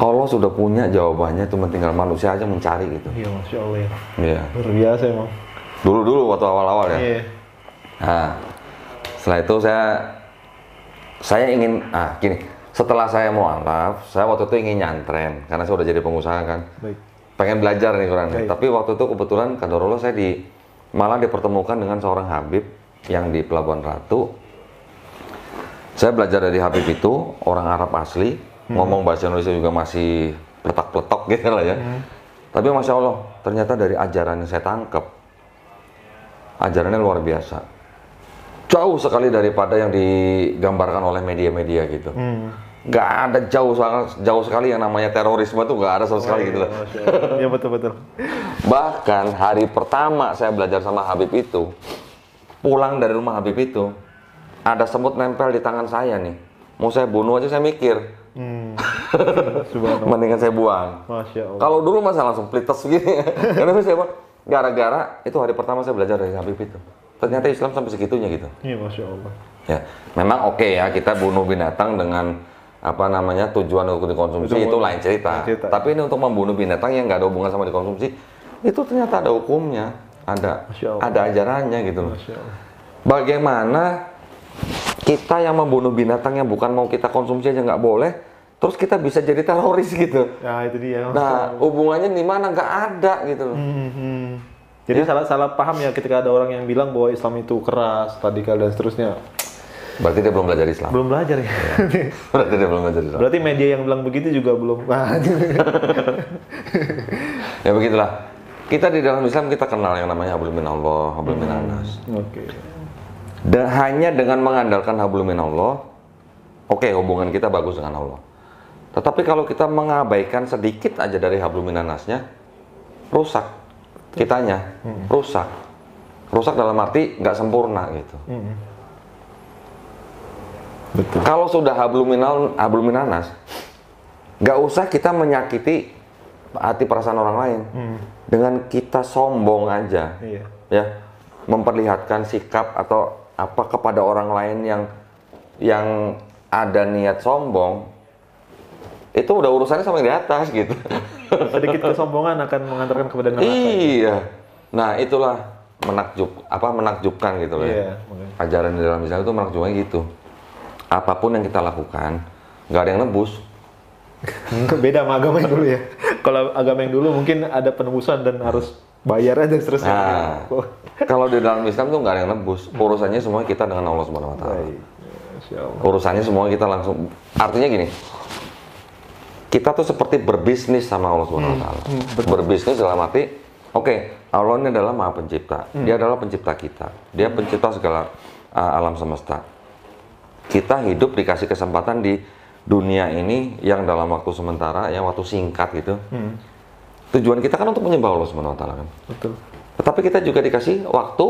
Allah sudah punya jawabannya, cuma tinggal manusia aja mencari gitu. Iya, Masya Allah ya. Iya. Luar biasa emang. Dulu waktu awal-awal ya. Iya. Nah, setelah itu saya ingin, gini, setelah saya mualaf, saya waktu itu ingin nyantren karena saya udah jadi pengusaha kan. Baik. Pengen belajar nih Quran. Baik. Tapi waktu itu kebetulan kadarullah saya malah dipertemukan dengan seorang Habib yang di Pelabuhan Ratu. Saya belajar dari Habib itu, orang Arab asli, ngomong bahasa Indonesia juga masih pletak-pletok gitu lah ya. Tapi Masya Allah, ternyata dari ajaran yang saya tangkap, ajarannya luar biasa. Jauh sekali daripada yang digambarkan oleh media-media gitu. Nggak ada jauh sekali yang namanya terorisme itu nggak ada sama sekali gitu loh. Iya, betul-betul. Bahkan hari pertama saya belajar sama Habib itu, pulang dari rumah Habib itu, ada semut nempel di tangan saya nih. Mau saya bunuh aja saya mikir. Subhanallah. Mendingan saya buang. Masya Allah. Kalau dulu masa langsung plites begini. Karena saya gara-gara itu hari pertama saya belajar dari Habib itu. Ternyata Islam sampai segitunya gitu. Iya, Masya Allah. Ya, memang oke ya kita bunuh binatang dengan apa namanya tujuan untuk dikonsumsi itu lain cerita. Tapi ini untuk membunuh binatang yang nggak ada hubungan sama dikonsumsi, itu ternyata ada hukumnya, ada ajarannya gitu loh. Bagaimana kita yang membunuh binatang yang bukan mau kita konsumsi aja nggak boleh, terus kita bisa jadi teroris gitu. Nah itu dia. Nah hubungannya di mana? Nggak ada gitu loh. Jadi salah paham ya ketika ada orang yang bilang bahwa Islam itu keras, radikal dan seterusnya. Berarti dia belum belajar Islam. Belum belajar ya. Berarti dia belum belajar Islam. Berarti media yang bilang begitu juga belum. Ya begitulah. Kita di dalam Islam kita kenal yang namanya hablum minallah, hablum minannas. Oke. Dan hanya dengan mengandalkan hablum minallah, oke, hubungan kita bagus dengan Allah. Tetapi kalau kita mengabaikan sedikit aja dari hablum minannasnya, rusak kitanya, rusak. Rusak dalam arti nggak sempurna gitu. Betul. Kalau sudah hablum minannas, nggak usah kita menyakiti hati perasaan orang lain. Dengan kita sombong aja, ya, memperlihatkan sikap atau apa kepada orang lain yang ada niat sombong, itu udah urusannya sama yang di atas gitu. Sedikit kesombongan akan mengantarkan kepada neraka. Iya. Nah itulah menakjubkan gitu loh. Iya, ya. Ajaran di dalam Islam itu menakjubkan gitu. Apapun yang kita lakukan, nggak ada yang nebus. Beda sama agama yang dulu ya. Kalau agama yang dulu mungkin ada penebusan dan harus bayar aja terus. Nah, kalau di dalam Islam tuh nggak ada yang nebus. Urusannya semua kita dengan Allah Subhanahu Wa Taala. Urusannya semua kita langsung. Artinya gini, kita tuh seperti berbisnis sama Allah Subhanahu Wa Taala. Berbisnis dalam arti, oke, Allah ini adalah Maha Pencipta. Dia adalah pencipta kita. Dia pencipta segala alam semesta. Kita hidup dikasih kesempatan di dunia ini yang dalam waktu sementara, yang waktu singkat gitu. Tujuan kita kan untuk menyembah Allah Subhanahu Wa Taala kan. Betul. Tetapi kita juga dikasih waktu,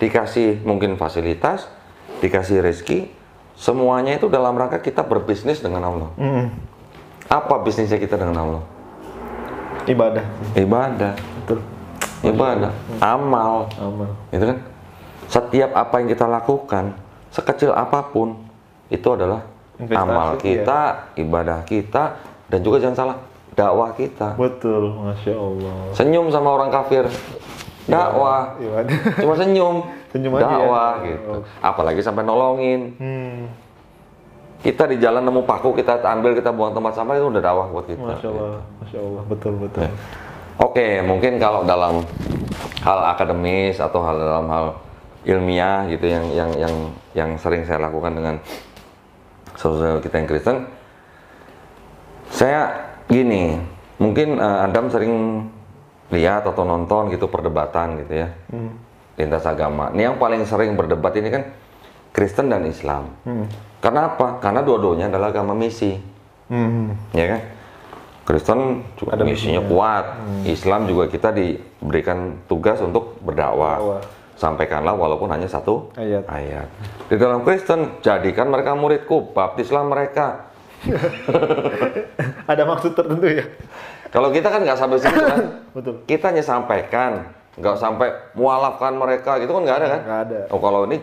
dikasih mungkin fasilitas, dikasih rezeki, semuanya itu dalam rangka kita berbisnis dengan Allah. Apa bisnisnya kita dengan Allah? Ibadah. Ibadah. Betul. Ibadah. Amal. Itu kan. Setiap apa yang kita lakukan, sekecil apapun, itu adalah investasi amal kita, ibadah kita, dan juga jangan salah, dakwah kita. Betul, Masya Allah. Senyum sama orang kafir, dakwah. Cuma senyum, dakwah ya. Gitu. Apalagi sampai nolongin. Kita di jalan nemu paku, kita ambil, kita buang tempat sampah, itu udah dakwah buat kita. Masya Allah, gitu. Masya Allah, betul. Ya. Oke, mungkin kalau dalam hal akademis atau dalam hal ilmiah gitu yang sering saya lakukan dengan saudara kita yang Kristen, saya gini, mungkin Adam sering lihat atau nonton gitu perdebatan gitu ya, lintas agama. Ini yang paling sering berdebat ini kan Kristen dan Islam. Karena apa? Karena dua-duanya adalah agama misi, ya kan? Kristen juga ada misinya kuat, Islam juga kita diberikan tugas untuk berdakwah. Sampaikanlah walaupun hanya satu ayat. Di dalam Kristen, jadikan mereka muridku, baptislah mereka. Ada maksud tertentu ya? Kalau kita kan nggak sampai situ kan? Betul. Kita hanya sampaikan, nggak sampai mualafkan mereka, gitu kan nggak ada kan? Nggak ada. Oh kalau ini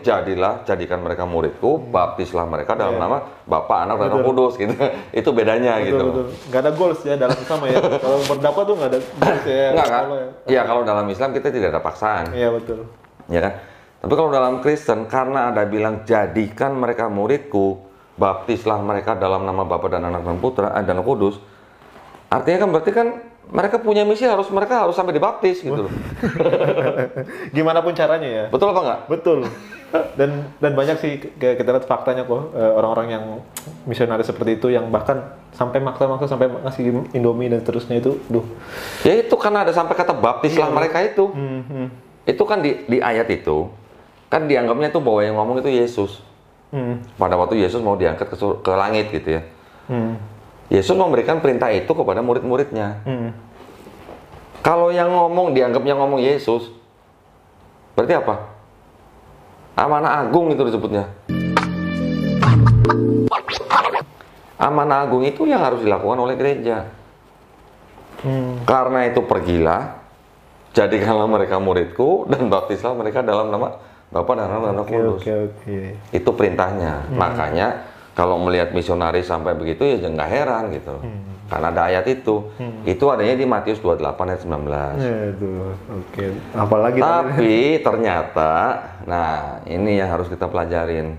jadikan mereka muridku, baptislah mereka dalam nama Bapa, Anak, dan Roh Kudus, gitu. Itu bedanya gitu. Betul. Nggak ada goals ya dalam Islam ya. Kalau berdakwah tuh nggak ada goals ya. Nggak kan? Ya kalau dalam Islam kita tidak ada paksaan. Iya betul. Ya kan? Tapi kalau dalam Kristen, karena ada bilang jadikan mereka muridku, baptislah mereka dalam nama Bapa dan Anak dan Putra dan Roh Kudus. Artinya kan berarti kan mereka punya misi, mereka harus sampai dibaptis gitu loh. Gimana pun caranya ya. Betul apa enggak? Betul. Dan banyak sih kita lihat faktanya kok, orang-orang yang misionaris seperti itu yang bahkan sampai maksa sampai ngasih Indomie dan seterusnya itu, Ya itu karena ada sampai kata baptislah mereka itu. Itu kan di ayat itu kan dianggapnya tuh bahwa yang ngomong itu Yesus. Pada waktu Yesus mau diangkat ke langit gitu ya. Yesus memberikan perintah itu kepada murid-muridnya. Kalau yang dianggapnya ngomong Yesus, berarti apa? Amanah agung itu disebutnya. Amanah agung itu yang harus dilakukan oleh gereja. Karena itu pergilah, jadikanlah mereka muridku dan baptislah mereka dalam nama Bapa dan Anak dan Roh Kudus. Itu perintahnya. Makanya Kalau melihat misionaris sampai begitu ya nggak heran gitu. Karena ada ayat itu. Itu adanya di Matius 28 ayat 19. Ya, itu. Oke. Apalagi Tapi ternyata, nah ini yang harus kita pelajarin.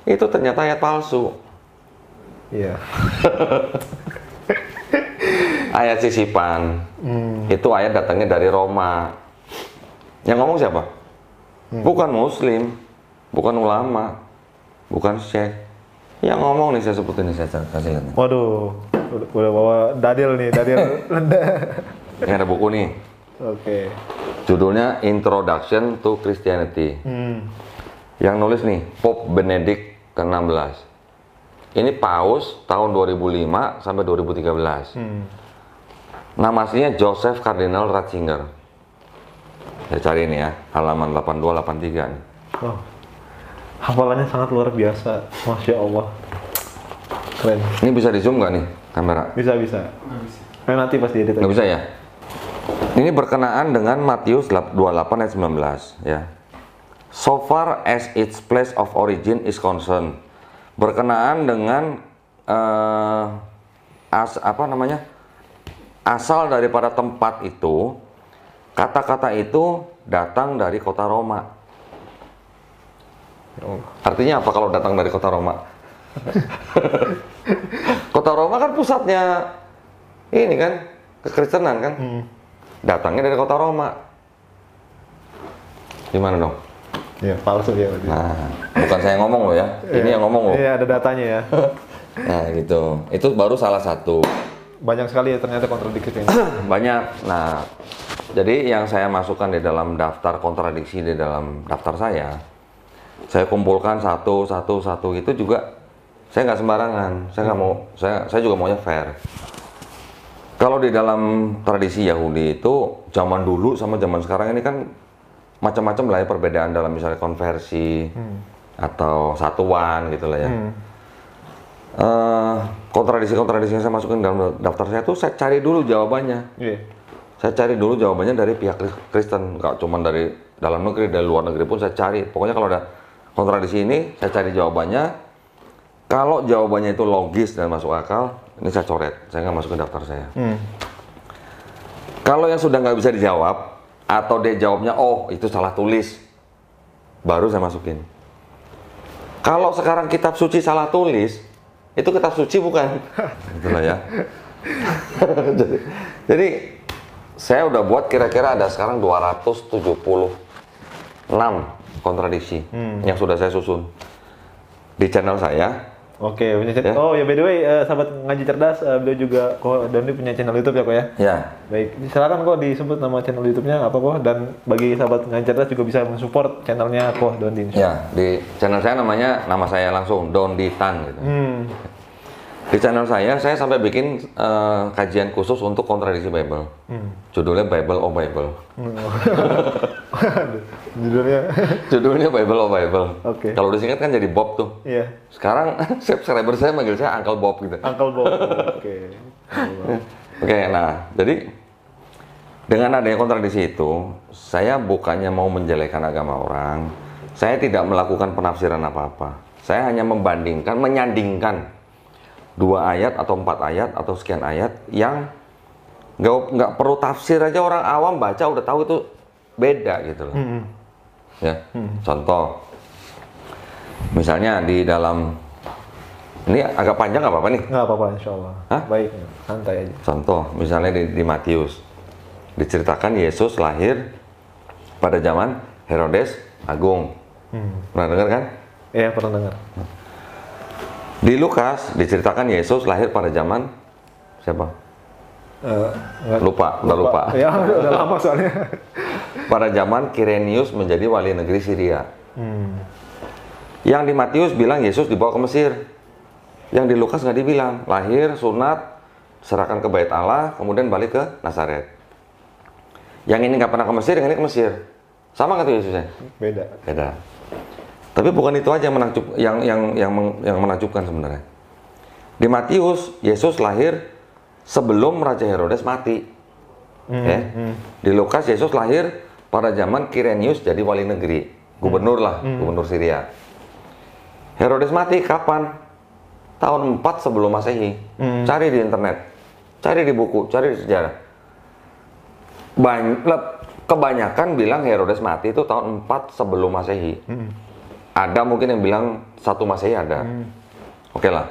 Itu ternyata ayat palsu. Iya. Ayat sisipan. Itu ayat datangnya dari Roma. Yang ngomong siapa? Bukan Muslim, bukan ulama, bukan syekh. Yang ngomong nih saya sebutin nih, saya kasih lihat. Waduh, udah bawa dadil nih, dadil. Ini ada buku nih. Oke. Judulnya Introduction to Christianity. Yang nulis nih Pope Benedict ke-16. Ini Paus tahun 2005 sampai 2013. Nama aslinya Joseph Cardinal Ratzinger. Ya cari ini ya, halaman 8283 nih. Oh, hafalannya sangat luar biasa, Masya Allah. Keren. Ini bisa di zoom nggak nih kamera? Bisa. Nanti pas diedit. Nggak bisa ya? Ini berkenaan dengan Matius 28 ayat 19 ya. So far as its place of origin is concerned. Berkenaan dengan asal daripada tempat itu, kata-kata itu datang dari kota Roma. Artinya apa kalau datang dari kota Roma? Kota Roma kan pusatnya ini kan kekristenan kan, datangnya dari kota Roma. Gimana dong? Ya, palsu ya. Nah, bukan saya ngomong loh ya, ini yang ngomong loh. Iya, ada datanya ya. Nah gitu, itu baru salah satu. Banyak sekali ya ternyata kontradiksi ini. Banyak. Nah, jadi yang saya masukkan di dalam daftar kontradiksi di dalam daftar saya kumpulkan satu itu juga. Saya nggak sembarangan, saya nggak mau, saya juga maunya fair. Kalau di dalam tradisi Yahudi itu zaman dulu sama zaman sekarang ini kan macam-macam lah ya perbedaan dalam misalnya konversi atau satuan gitu lah ya. Kontradiksi-kontradiksi yang saya masukin dalam daftar saya tuh saya cari dulu jawabannya. Saya cari dulu jawabannya dari pihak Kristen, nggak cuma dari dalam negeri, dari luar negeri pun saya cari. Pokoknya kalau ada kontradiksi ini, saya cari jawabannya. Kalau jawabannya itu logis dan masuk akal, ini saya coret, saya nggak masukin daftar saya. Kalau yang sudah nggak bisa dijawab, atau dia jawabnya, oh itu salah tulis, baru saya masukin. Kalau sekarang kitab suci salah tulis, itu kitab suci bukan? Itulah ya. jadi, saya udah buat kira-kira ada sekarang 276 kontradiksi yang sudah saya susun di channel saya. Oke, punya channel. Oh ya, by the way, sahabat ngaji cerdas, beliau juga Dondi punya channel YouTube ya kok ya? Ya. Baik, silakan kok disebut nama channel YouTube-nya apa kok, dan bagi sahabat ngaji cerdas juga bisa mensupport channelnya kok Dondi. Ya, di channel saya nama saya langsung Dondi Tan gitu. Di channel saya sampai bikin kajian khusus untuk kontradiksi Bible. Judulnya Bible oh Bible. Judulnya Bible oh Bible. Oke. Kalau disingkat kan jadi Bob tuh. Iya. Sekarang subscriber saya manggil saya Uncle Bob gitu. Uncle Bob. Oke. Oke, nah jadi dengan adanya kontradiksi itu, saya bukannya mau menjelekkan agama orang. Saya tidak melakukan penafsiran apa-apa. Saya hanya membandingkan, menyandingkan 2 ayat atau 4 ayat atau sekian ayat yang nggak perlu tafsir aja, orang awam baca udah tahu itu beda gitu loh. Ya, contoh, misalnya di dalam ini agak panjang nggak apa-apa nih? Nggak apa-apa, insya Allah. Hah? Baik, santai aja. Contoh, misalnya di Matius diceritakan Yesus lahir pada zaman Herodes Agung. Pernah dengar kan? Iya, pernah dengar. Di Lukas diceritakan Yesus lahir pada zaman siapa? Lupa. Ya, udah lama soalnya. Pada zaman Kirenius menjadi wali negeri Syria. Yang di Matius bilang Yesus dibawa ke Mesir. Yang di Lukas nggak dibilang. Lahir, sunat, serahkan ke Bait Allah, kemudian balik ke Nazaret. Yang ini nggak pernah ke Mesir, yang ini ke Mesir. Sama nggak tuh Yesusnya? Beda. Tapi bukan itu aja yang menakjubkan sebenarnya. Di Matius, Yesus lahir sebelum Raja Herodes mati. Di Lukas, Yesus lahir pada zaman Kirenius jadi wali negeri, gubernur Syria. Herodes mati kapan? tahun 4 sebelum Masehi. Cari di internet, cari di buku, cari di sejarah. Kebanyakan bilang Herodes mati itu tahun 4 sebelum Masehi. Ada mungkin yang bilang 1 Masehi ada. Oke lah.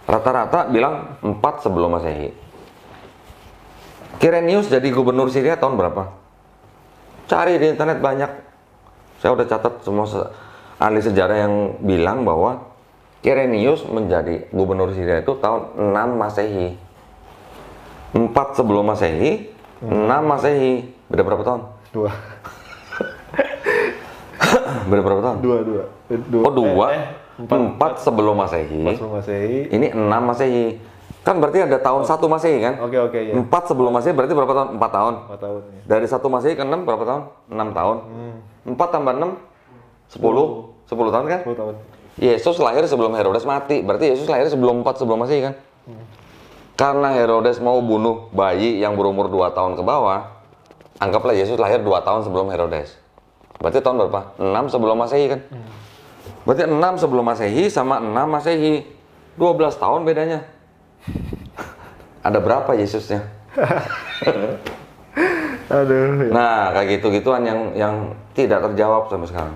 Rata-rata bilang 4 sebelum Masehi. Quirinius jadi gubernur Syria tahun berapa? Cari di internet banyak. Saya udah catat semua ahli sejarah yang bilang bahwa Quirinius menjadi gubernur Syria itu tahun 6 Masehi. 4 sebelum Masehi, 6 Masehi. Beda berapa tahun? 2. Beda berapa tahun? 2. Oh 2. 4 sebelum Masehi. 4 sebelum Masehi. Ini 6 Masehi. Kan berarti ada tahun 1 Masehi kan? Oke, ya. 4 sebelum Masehi berarti berapa tahun? 4 tahun. 4 tahun ya. Dari 1 Masehi ke 6 berapa tahun? 6 tahun. 4 tambah 6 10. 10 tahun kan? 10 tahun. Yesus lahir sebelum Herodes mati. Berarti Yesus lahir sebelum 4 sebelum Masehi kan? Karena Herodes mau bunuh bayi yang berumur 2 tahun ke bawah, anggaplah Yesus lahir 2 tahun sebelum Herodes. Berarti tahun berapa? 6 sebelum Masehi kan? Berarti 6 sebelum Masehi sama 6 Masehi. 12 tahun bedanya. Ada berapa Yesusnya? Aduh. Nah, kayak gitu-gituan yang tidak terjawab sampai sekarang.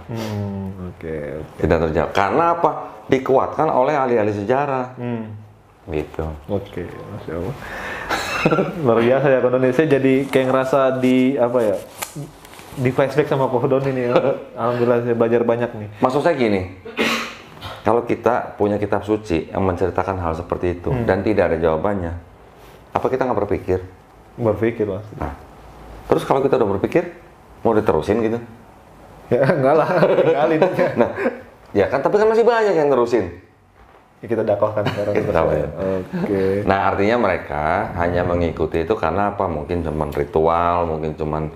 Oke. Tidak terjawab. Karena apa? Dikuatkan oleh ahli-ahli sejarah. Gitu. Oke, Masya Allah. Luar biasa ya Ko Doni. Saya jadi kayak ngerasa di flashback sama Ko Doni nih. Alhamdulillah saya belajar banyak nih. Maksud saya gini, kalau kita punya kitab suci yang menceritakan hal seperti itu dan tidak ada jawabannya, apa kita nggak berpikir? Berpikir pasti. Nah, terus kalau kita udah berpikir, mau diterusin gitu? Ya enggak lah, tinggalin. Nah, ya kan, tapi kan masih banyak yang nerusin. Ya, kita dakwahkan sekarang. Ya. Oke. Nah, artinya mereka hanya mengikuti itu karena apa? Mungkin cuman ritual, mungkin cuman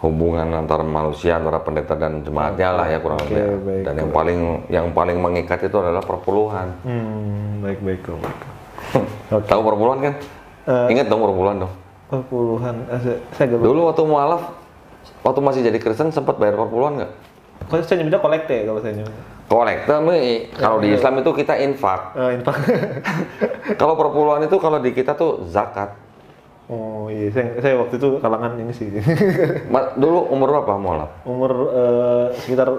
hubungan antara manusia, antara pendeta dan jemaatnya lah ya kurang lebih. Baik, dan yang paling mengikat itu adalah perpuluhan. Baik. Tahu perpuluhan kan? Ingat dong perpuluhan dong. Perpuluhan, saya gak Dulu waktu mualaf, waktu masih jadi Kristen sempat bayar perpuluhan nggak? Kalau saya nyebutnya kolekte kalau saya nyebut. Kolekte, kalau di Islam itu kita infak. Infak. Kalau perpuluhan itu kalau di kita tuh zakat. Oh iya, saya waktu itu kalangan ini sih. Dulu umur berapa mualaf? Umur sekitar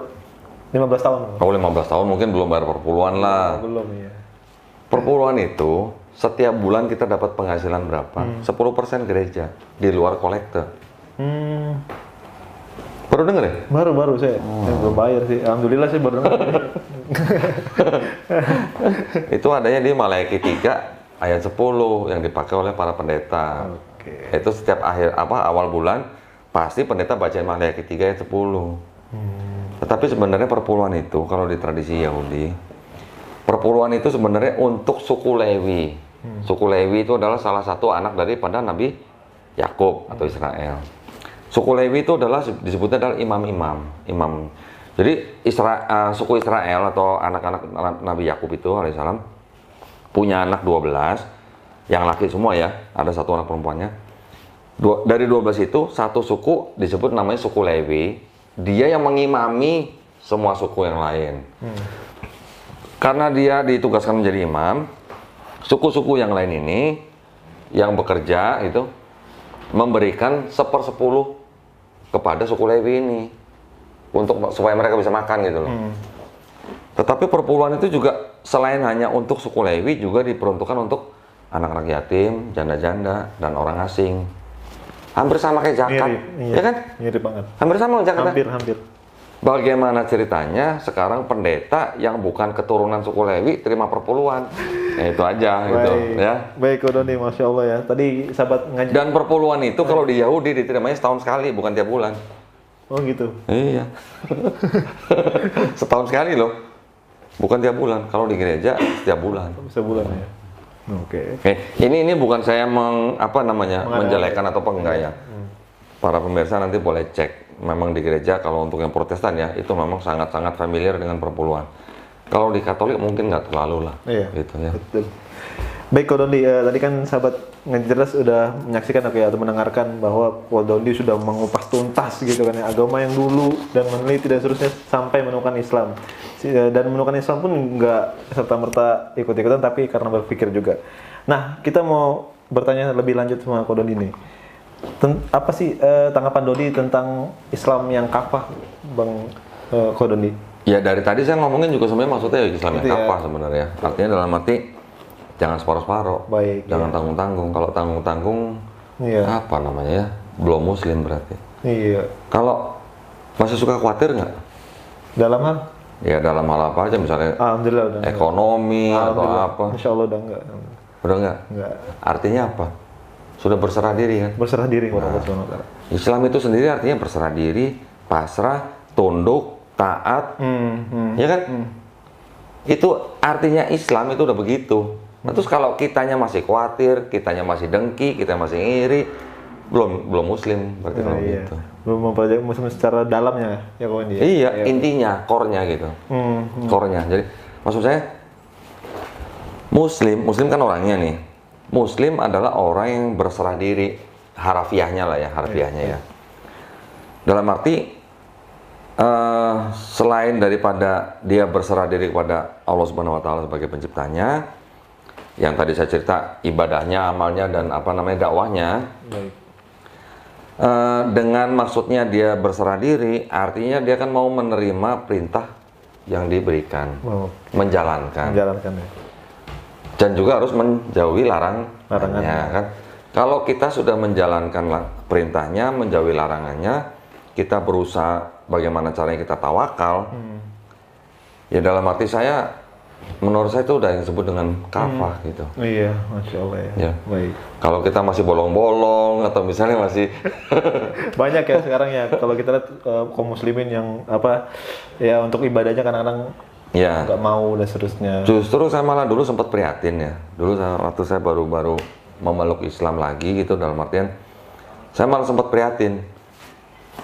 15 tahun. Oh 15 tahun mungkin belum bayar perpuluhan lah. Belum ya. Perpuluhan itu setiap bulan kita dapat penghasilan berapa? 10% gereja di luar kolekte. Baru denger ya? Baru saya belum bayar sih. Alhamdulillah sih baru denger. Itu adanya di Maleakhi 3 ayat 10 yang dipakai oleh para pendeta. Oke. Itu setiap awal bulan pasti pendeta bacain Maleakhi 3 ayat 10. Tetapi sebenarnya perpuluhan itu kalau di tradisi Yahudi, perpuluhan itu sebenarnya untuk suku Lewi. Suku Lewi itu adalah salah satu anak daripada Nabi Yakub atau Israel. Suku Lewi itu disebutnya adalah imam. Jadi suku Israel atau anak-anak Nabi Yakub itu alaihissalam punya anak 12, yang laki semua ya, ada satu anak perempuannya. Dari 12 itu satu suku disebut namanya suku Lewi. Dia yang mengimami semua suku yang lain. Karena dia ditugaskan menjadi imam, suku-suku yang lain ini yang bekerja itu memberikan 1/10 kepada suku Lewi ini supaya mereka bisa makan gitu loh. Tetapi perpuluhan itu juga selain hanya untuk suku Lewi juga diperuntukkan untuk anak-anak yatim, janda-janda dan orang asing. Hampir sama kayak zakat, ya kan? Mirip banget. Hampir sama zakat. Hampir. Bagaimana ceritanya sekarang pendeta yang bukan keturunan suku Lewi terima perpuluhan? Ya itu aja gitu ya. Baik Ko Doni, Masya Allah ya. Tadi sahabat ngaji. Dan perpuluhan itu kalau di Yahudi diterimanya setahun sekali, bukan tiap bulan. Oh gitu. Iya. Setahun sekali loh. Bukan tiap bulan. Kalau di gereja setiap bulan. Sebulan ya. Oke. Ini bukan saya menjelekan atau enggak ya. Para pemirsa nanti boleh cek. Memang di gereja kalau untuk yang Protestan ya itu memang sangat-sangat familiar dengan perpuluhan. Kalau di Katolik mungkin nggak terlalu lah. Iya. Gitu ya. Betul. Baik Ko Doni, tadi kan sahabat Ngaji Cerdas sudah menyaksikan atau mendengarkan bahwa Ko Doni sudah mengupas tuntas gitu kan ya agama yang dulu dan meneliti dan seterusnya sampai menemukan Islam. dan menemukan Islam pun nggak serta-merta ikut-ikutan, tapi karena berpikir juga. Nah, kita mau bertanya lebih lanjut sama Ko Dodi nih. Apa sih tanggapan Dodi tentang Islam yang kafah, Bang Ko Dodi? Ya dari tadi saya ngomongin juga sebenarnya maksudnya Islam yang Itu ya. kafah sebenarnya. Artinya dalam arti jangan separuh-separuh, Baik, jangan tanggung-tanggung. Kalau tanggung-tanggung, Iya. apa namanya ya? Belum muslim berarti. Iya. Kalau masih suka khawatir nggak? Dalam hal? Ya dalam hal apa aja, misalnya Alhamdulillah udah enggak. ekonomi atau Alhamdulillah. apa? Insya Allah udah enggak. Udah nggak? Enggak. Artinya apa? Sudah berserah diri kan? Berserah diri kepada Allah Subhanahu wa taala. Islam itu sendiri artinya berserah diri, pasrah, tunduk, taat, ya kan? Itu artinya Islam itu udah begitu. Nah, terus kalau kitanya masih khawatir, kitanya masih dengki, kita masih iri, belum muslim berarti kalau Iya. gitu. Belum mempelajari Muslim secara dalamnya ya kawan dia. Iya, intinya, core-nya gitu. Core-nya. Jadi maksud saya Muslim kan orangnya nih. Muslim adalah orang yang berserah diri, harafiahnya lah ya, harfiahnya ya. Dalam arti selain daripada dia berserah diri kepada Allah Subhanahu wa taala sebagai penciptanya, yang tadi saya cerita ibadahnya, amalnya dan apa namanya dakwahnya. Baik. Dengan maksudnya dia berserah diri, artinya dia kan mau menerima perintah yang diberikan, menjalankan ya. dan juga harus menjauhi larangannya kan. Kalau kita sudah menjalankan perintahnya, menjauhi larangannya, kita berusaha bagaimana caranya kita tawakal. Ya dalam arti saya, menurut saya itu udah yang disebut dengan kafah gitu. Iya, Masya Allah ya. Ya. Baik. Kalau kita masih bolong-bolong atau misalnya masih Banyak ya sekarang ya, kalau kita lihat kaum muslimin yang apa ya untuk ibadahnya kadang-kadang ya. nggak mau dan seterusnya. Justru saya malah dulu sempat prihatin ya. Dulu waktu saya baru-baru memeluk Islam lagi gitu, dalam artian saya malah sempat prihatin.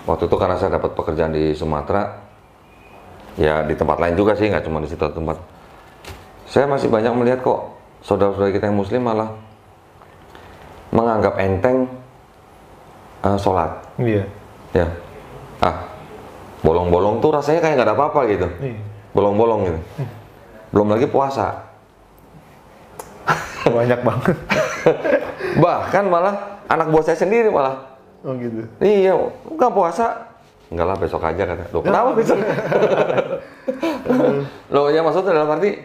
Waktu itu karena saya dapat pekerjaan di Sumatera, ya di tempat lain juga sih, nggak cuma di situ tempat. Saya masih banyak melihat kok saudara-saudara kita yang muslim malah menganggap enteng sholat. Iya. Ya, bolong-bolong tuh rasanya kayak nggak ada apa-apa gitu. Iya. Bolong-bolong gitu. Belum lagi puasa. Banyak banget. Bahkan malah anak buah saya sendiri malah. Oh gitu. Iya, nggak puasa. Enggak lah, besok aja kata. Loh, kenapa besok? Loh, ya maksudnya dalam arti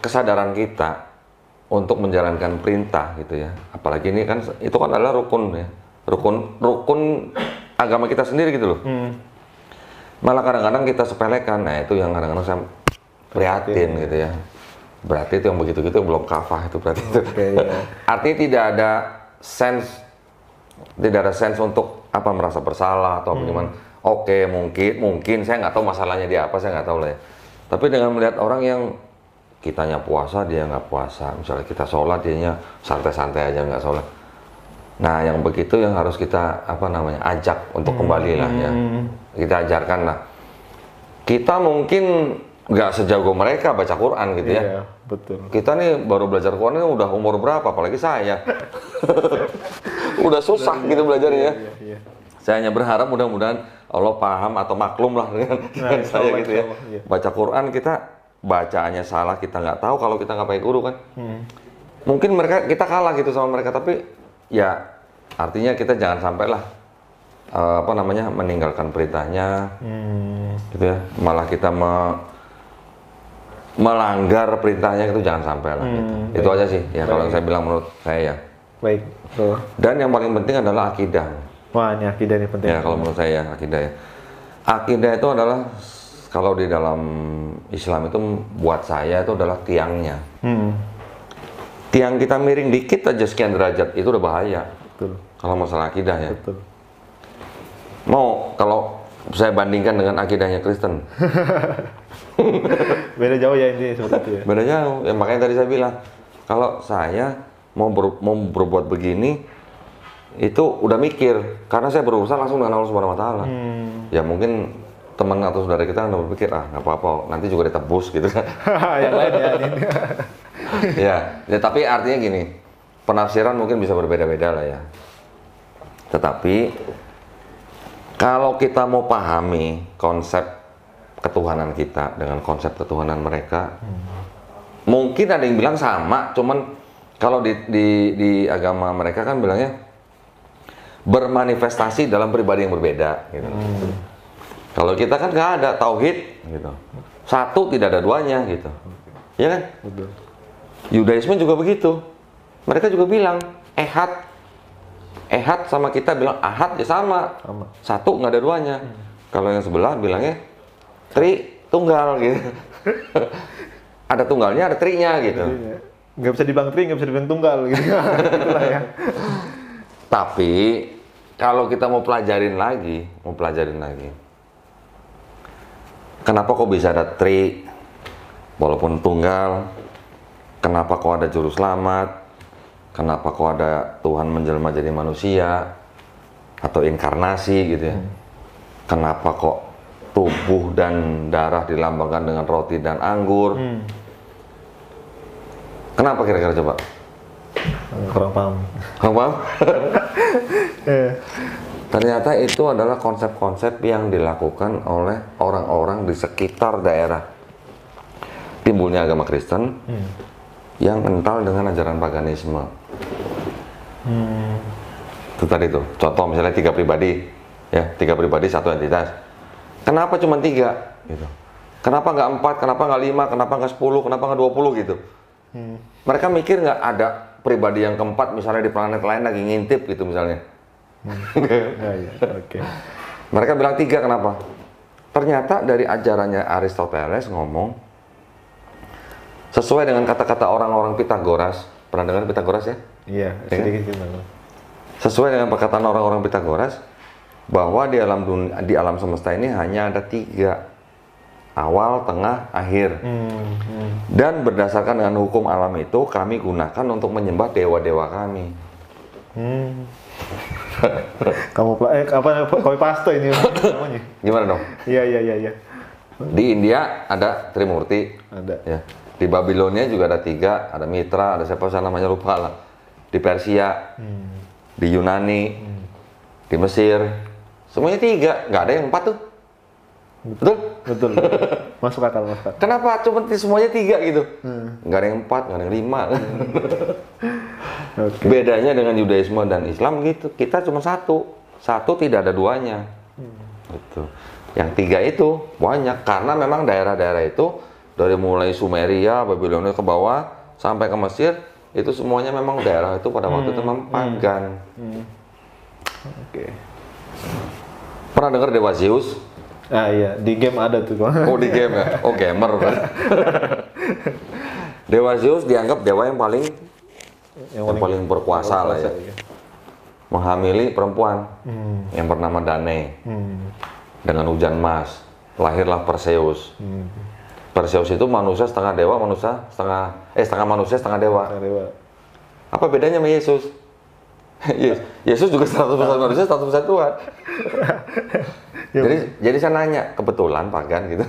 kesadaran kita untuk menjalankan perintah gitu ya. Apalagi ini kan itu kan adalah rukun ya. Rukun agama kita sendiri gitu loh. Malah kadang-kadang kita sepelekan. Nah, itu yang kadang-kadang saya prihatin gitu ya. Berarti itu yang begitu-gitu belum kafah itu berarti itu. Ya. Artinya tidak ada sense untuk apa merasa bersalah atau bagaimana. Oke, mungkin saya nggak tahu masalahnya dia apa, saya nggak tahu lah ya. Tapi dengan melihat orang yang kitanya puasa, dia nggak puasa, misalnya kita sholat, dianya santai-santai aja nggak sholat. Nah, yang begitu yang harus kita ajak untuk kembali lah ya. Kita ajarkan lah. Kita mungkin nggak sejago mereka baca Quran gitu ya. Iya, betul. Kita nih baru belajar Quran ini udah umur berapa, apalagi saya. Udah susah gitu belajarnya ya. Iya. Saya hanya berharap mudah-mudahan Allah paham atau maklum lah dengan saya gitu ya. Iya. Baca Quran kita bacaannya salah, kita nggak tahu kalau kita nggak pakai guru kan. Mungkin kita kalah gitu sama mereka, tapi ya artinya kita jangan sampai lah meninggalkan perintahnya gitu ya. Malah kita melanggar perintahnya, itu jangan sampai lah gitu. Itu aja sih ya kalau saya bilang menurut saya ya. Baik. Tuh. Dan yang paling penting adalah akidah. Wah, ini akidah ini penting. Ya kalau menurut saya akidah ya. Akidah itu adalah kalau di dalam Islam itu buat saya itu adalah tiangnya. Tiang kita miring dikit aja sekian derajat itu udah bahaya. Betul. Kalau masalah akidah ya. Betul. Mau kalau saya bandingkan dengan akidahnya Kristen. Beda jauh ya ini seperti itu ya. Beda jauh. Ya, makanya tadi saya bilang kalau saya mau berbuat begini itu udah mikir, karena saya berurusan langsung dengan Allah Subhanahu wa taala. Ya mungkin teman atau saudara kita udah berpikir nggak apa-apa, nanti juga ditebus gitu kan. Yang lain ya ini. ya tapi artinya gini, penafsiran mungkin bisa berbeda-beda lah ya. Tetapi kalau kita mau pahami konsep ketuhanan kita dengan konsep ketuhanan mereka. Mungkin ada yang bilang sama, cuman kalau di agama mereka kan bilangnya bermanifestasi dalam pribadi yang berbeda. Gitu. Kalau kita kan nggak ada tauhid, gitu. Satu tidak ada duanya, gitu. Ya kan? Betul. Yudaisme juga begitu. Mereka juga bilang ehad. Ehad sama kita bilang ahad ya sama. Satu nggak ada duanya. Kalau yang sebelah bilangnya tri tunggal gitu. Ada tunggalnya, ada trinya gitu. Nggak bisa dibilang tri, nggak bisa dibilang tunggal gitu. Itulah ya. Tapi kalau kita mau pelajarin lagi, kenapa kok bisa ada tri walaupun tunggal? Kenapa kok ada juru selamat? Kenapa kok ada Tuhan menjelma jadi manusia atau inkarnasi gitu ya? Kenapa kok tubuh dan darah dilambangkan dengan roti dan anggur? Kenapa kira-kira coba? Kurang paham. Kurang paham? Ternyata itu adalah konsep-konsep yang dilakukan oleh orang-orang di sekitar daerah timbulnya agama Kristen yang kental dengan ajaran paganisme. Itu tadi tuh, contoh misalnya 3 pribadi, ya 3 pribadi satu entitas. Kenapa cuma 3? Gitu. Kenapa nggak 4? Kenapa nggak 5? Kenapa nggak 10? Kenapa nggak 20 gitu? Mereka mikir nggak ada pribadi yang keempat misalnya di planet lain lagi ngintip gitu misalnya. Oke. Mereka bilang 3, kenapa? Ternyata dari ajarannya Aristoteles ngomong sesuai dengan kata-kata orang-orang Pitagoras. Pernah dengar Pitagoras ya? Iya, sedikit gitu. Sesuai dengan perkataan orang-orang Pitagoras bahwa di alam semesta ini hanya ada 3. Awal, tengah, akhir. Dan berdasarkan dengan hukum alam itu kami gunakan untuk menyembah dewa-dewa kami. Kamu kopi paste ini namanya. Gimana dong? Iya. Di India ada Trimurti. Ada. Ya. Di Babilonia juga ada 3, ada Mitra, ada siapa saya namanya lupa lah. Di Persia, di Yunani, di Mesir, semuanya 3, nggak ada yang 4 tuh. Betul. Masuk akal. Kenapa cuma semuanya 3 gitu? Nggak ada yang 4, nggak ada yang 5. Okay. Bedanya dengan Yudaisme dan Islam gitu, kita cuma satu tidak ada duanya. Gitu. Yang 3 itu banyak karena memang daerah-daerah itu dari mulai Sumeria, Babilonia ke bawah sampai ke Mesir itu semuanya memang daerah itu pada waktu itu memang pagan. Oke. Pernah dengar dewa Zeus? Ah iya, di game ada tuh. Oh di game ya? Oh gamer. Dewa Zeus dianggap dewa yang paling berkuasa lah ya. Iya. Menghamili perempuan yang bernama Danae dengan hujan emas. Lahirlah Perseus. Perseus itu manusia setengah dewa, setengah manusia setengah dewa. Apa bedanya sama Yesus? Yesus juga 100% manusia, 100% Tuhan. Jadi saya nanya, kebetulan pagan gitu.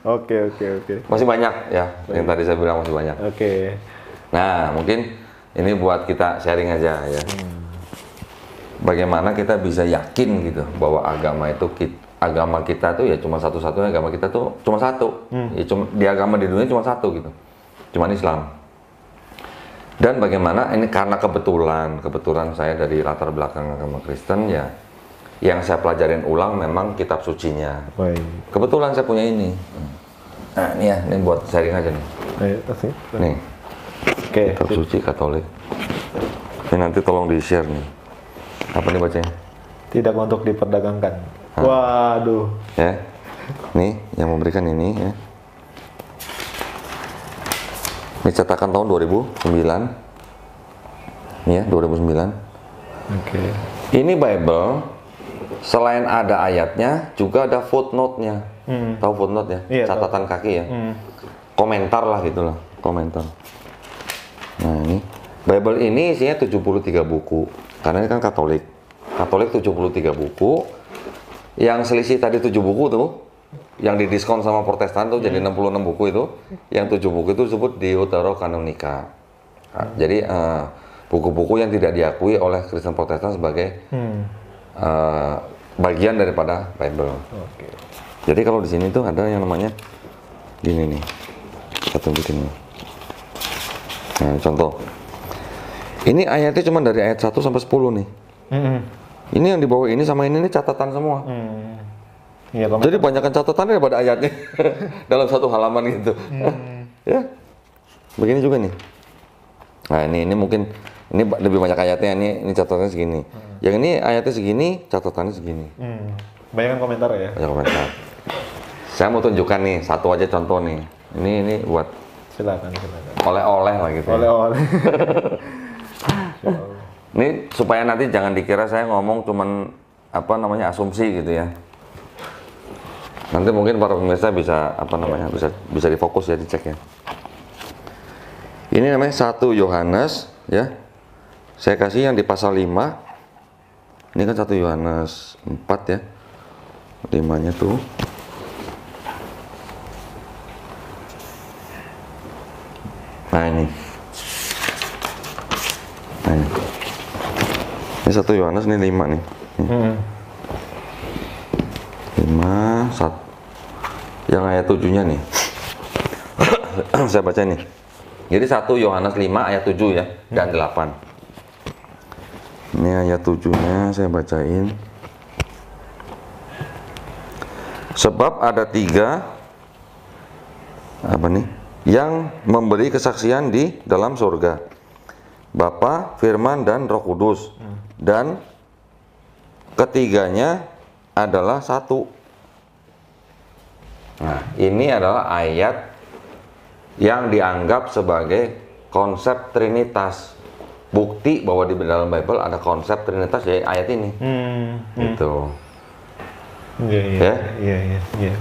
Oke. Masih banyak ya, yang tadi saya bilang masih banyak. Oke. Nah, mungkin ini buat kita sharing aja ya. Bagaimana kita bisa yakin gitu bahwa agama kita tuh ya cuma satu-satunya, agama kita tuh cuma satu. Ya di agama di dunia cuma satu gitu. Cuma Islam. Dan bagaimana ini karena kebetulan saya dari latar belakang agama Kristen ya, yang saya pelajarin ulang memang kitab sucinya. Kebetulan saya punya ini. Nah ini ya, ini buat sharing aja nih. Nih, kitab suci Katolik. Ini nanti tolong di share nih. Apa nih bacanya? Tidak untuk diperdagangkan. Waduh. Ya, nih yang memberikan ini ya. Ini cetakan tahun 2009. Ini ya, 2009. Oke. Ini Bible, selain ada ayatnya, juga ada footnote-nya. Tahu footnote ya? Iya, catatan kaki ya. Komentar lah gitulah, komentar. Nah, ini Bible ini isinya 73 buku. Karena ini kan Katolik. Katolik 73 buku. Yang selisih tadi 7 buku tuh, yang didiskon sama Protestan tuh jadi 66 buku itu, yang 7 buku itu disebut Deuterokanonika. Nah, jadi buku-buku yang tidak diakui oleh Kristen Protestan sebagai bagian daripada Bible. Jadi kalau di sini tuh ada yang namanya gini nih, kita tunjukin nih. Nah, contoh. Ini ayatnya cuma dari ayat 1 sampai 10 nih. Ini yang di bawah ini sama ini catatan semua. Iya, jadi banyakkan catatannya daripada ayatnya dalam satu halaman gitu. Ya, begini juga nih. Nah ini mungkin ini lebih banyak ayatnya, ini catatannya segini. Yang ini ayatnya segini, catatannya segini. Banyak komentar ya? Banyak komentar. Saya mau tunjukkan nih satu aja contoh nih. Ini buat silakan. Oleh-oleh lah gitu. Oleh-oleh. Ini supaya nanti jangan dikira saya ngomong cuman apa namanya asumsi gitu ya. Nanti mungkin para pemirsa bisa apa namanya bisa difokus ya, dicek ya. Ini namanya 1 Yohanes ya. Saya kasih yang di pasal 5. Ini kan 1 Yohanes 4 ya. 5-nya tuh. Nah ini. Nah ini. Ini 1 Yohanes, ini 5 nih. 5, 1. Yang ayat 7-nya nih. Saya baca nih. Jadi 1 Yohanes 5 ayat 7 ya, dan 8. Ini ayat 7-nya saya bacain. Sebab ada 3 apa nih? Yang memberi kesaksian di dalam surga. Bapa, Firman, dan Roh Kudus. Dan ketiganya adalah satu. Nah, ini adalah ayat yang dianggap sebagai konsep Trinitas. Bukti bahwa di dalam Bible ada konsep Trinitas ya ayat ini. Gitu. Iya.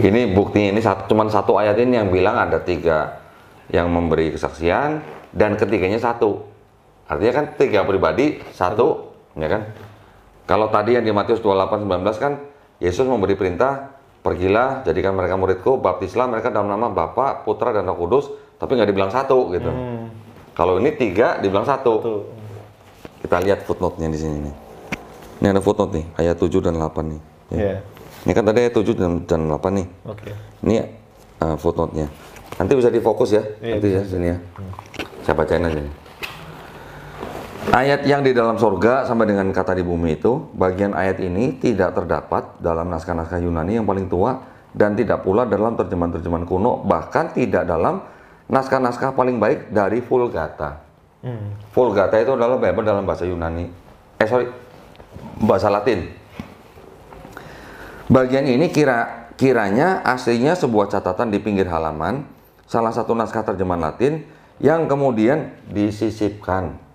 Ini buktinya, ini cuma satu ayat ini yang bilang ada 3 yang memberi kesaksian dan ketiganya satu. Artinya kan 3 pribadi, satu, ya kan? Kalau tadi yang di Matius 28:19 kan Yesus memberi perintah, pergilah, jadikan mereka muridku, baptislah mereka dalam nama Bapa, Putra, dan Roh Kudus, tapi nggak dibilang satu gitu. Kalau ini 3 dibilang satu. Kita lihat footnote-nya di sini nih. Ini ada footnote nih, ayat 7 dan 8 nih. Ya. Ini kan tadi ayat 7 dan 8 nih. Ini footnote-nya. Nanti bisa difokus ya, nanti ya sini ya. Saya bacain aja nih. Ayat yang di dalam surga sama dengan kata di bumi itu, bagian ayat ini tidak terdapat dalam naskah-naskah Yunani yang paling tua dan tidak pula dalam terjemahan-terjemahan kuno, bahkan tidak dalam naskah-naskah paling baik dari Vulgata. Vulgata itu adalah Bible dalam bahasa Yunani. Bahasa Latin. Bagian ini kiranya aslinya sebuah catatan di pinggir halaman, salah satu naskah terjemahan Latin yang kemudian disisipkan.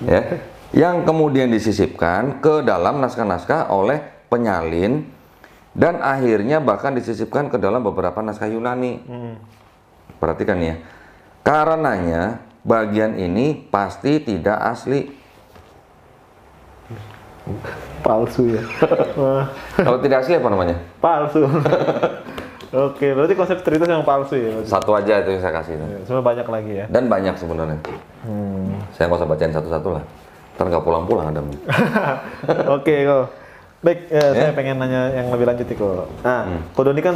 Ya, yang kemudian disisipkan ke dalam naskah-naskah oleh penyalin dan akhirnya bahkan disisipkan ke dalam beberapa naskah Yunani. Perhatikan ya, karenanya bagian ini pasti tidak asli. Palsu ya. Kalau tidak asli apa namanya? Palsu. Oke, berarti konsep Trinitas yang palsu ya? Satu aja itu yang saya kasih. Sebenarnya banyak lagi ya? Dan banyak sebenarnya. Saya nggak usah bacain satu-satu lah. Ntar nggak pulang-pulang Adam. Oke kok. Baik, saya pengen nanya yang lebih lanjut nih kok. Nah, Ko Doni kan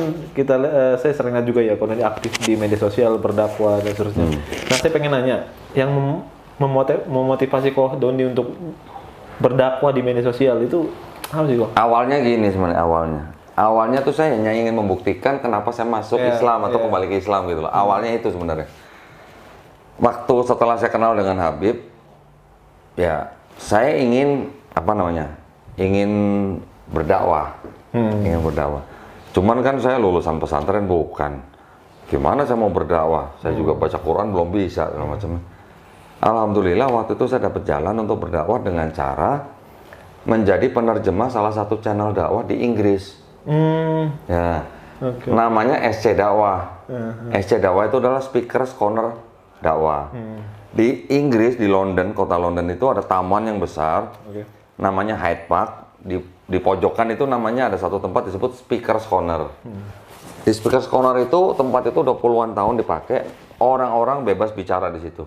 saya sering lihat juga ya, Ko Doni aktif di media sosial, berdakwah dan seterusnya. Nah, saya pengen nanya, yang memotivasi Ko Doni untuk berdakwah di media sosial itu apa sih kok? Awalnya gini sebenarnya awalnya tuh saya hanya ingin membuktikan kenapa saya masuk Islam atau kembali ke Islam gitu loh. Awalnya itu sebenarnya. Waktu setelah saya kenal dengan Habib, ya saya ingin ingin berdakwah, ingin berdakwah. Cuman kan saya lulusan pesantren bukan. Gimana saya mau berdakwah? Saya juga baca Quran belum bisa segala macam. Alhamdulillah waktu itu saya dapat jalan untuk berdakwah dengan cara menjadi penerjemah salah satu channel dakwah di Inggris. Ya, namanya SC Dakwah. SC Dakwah itu adalah Speakers Corner dakwah. Di Inggris, di London, kota London itu ada taman yang besar, namanya Hyde Park. Di pojokan itu namanya ada satu tempat disebut Speakers Corner. Di Speakers Corner itu tempat itu udah puluhan tahun dipakai, orang-orang bebas bicara di situ.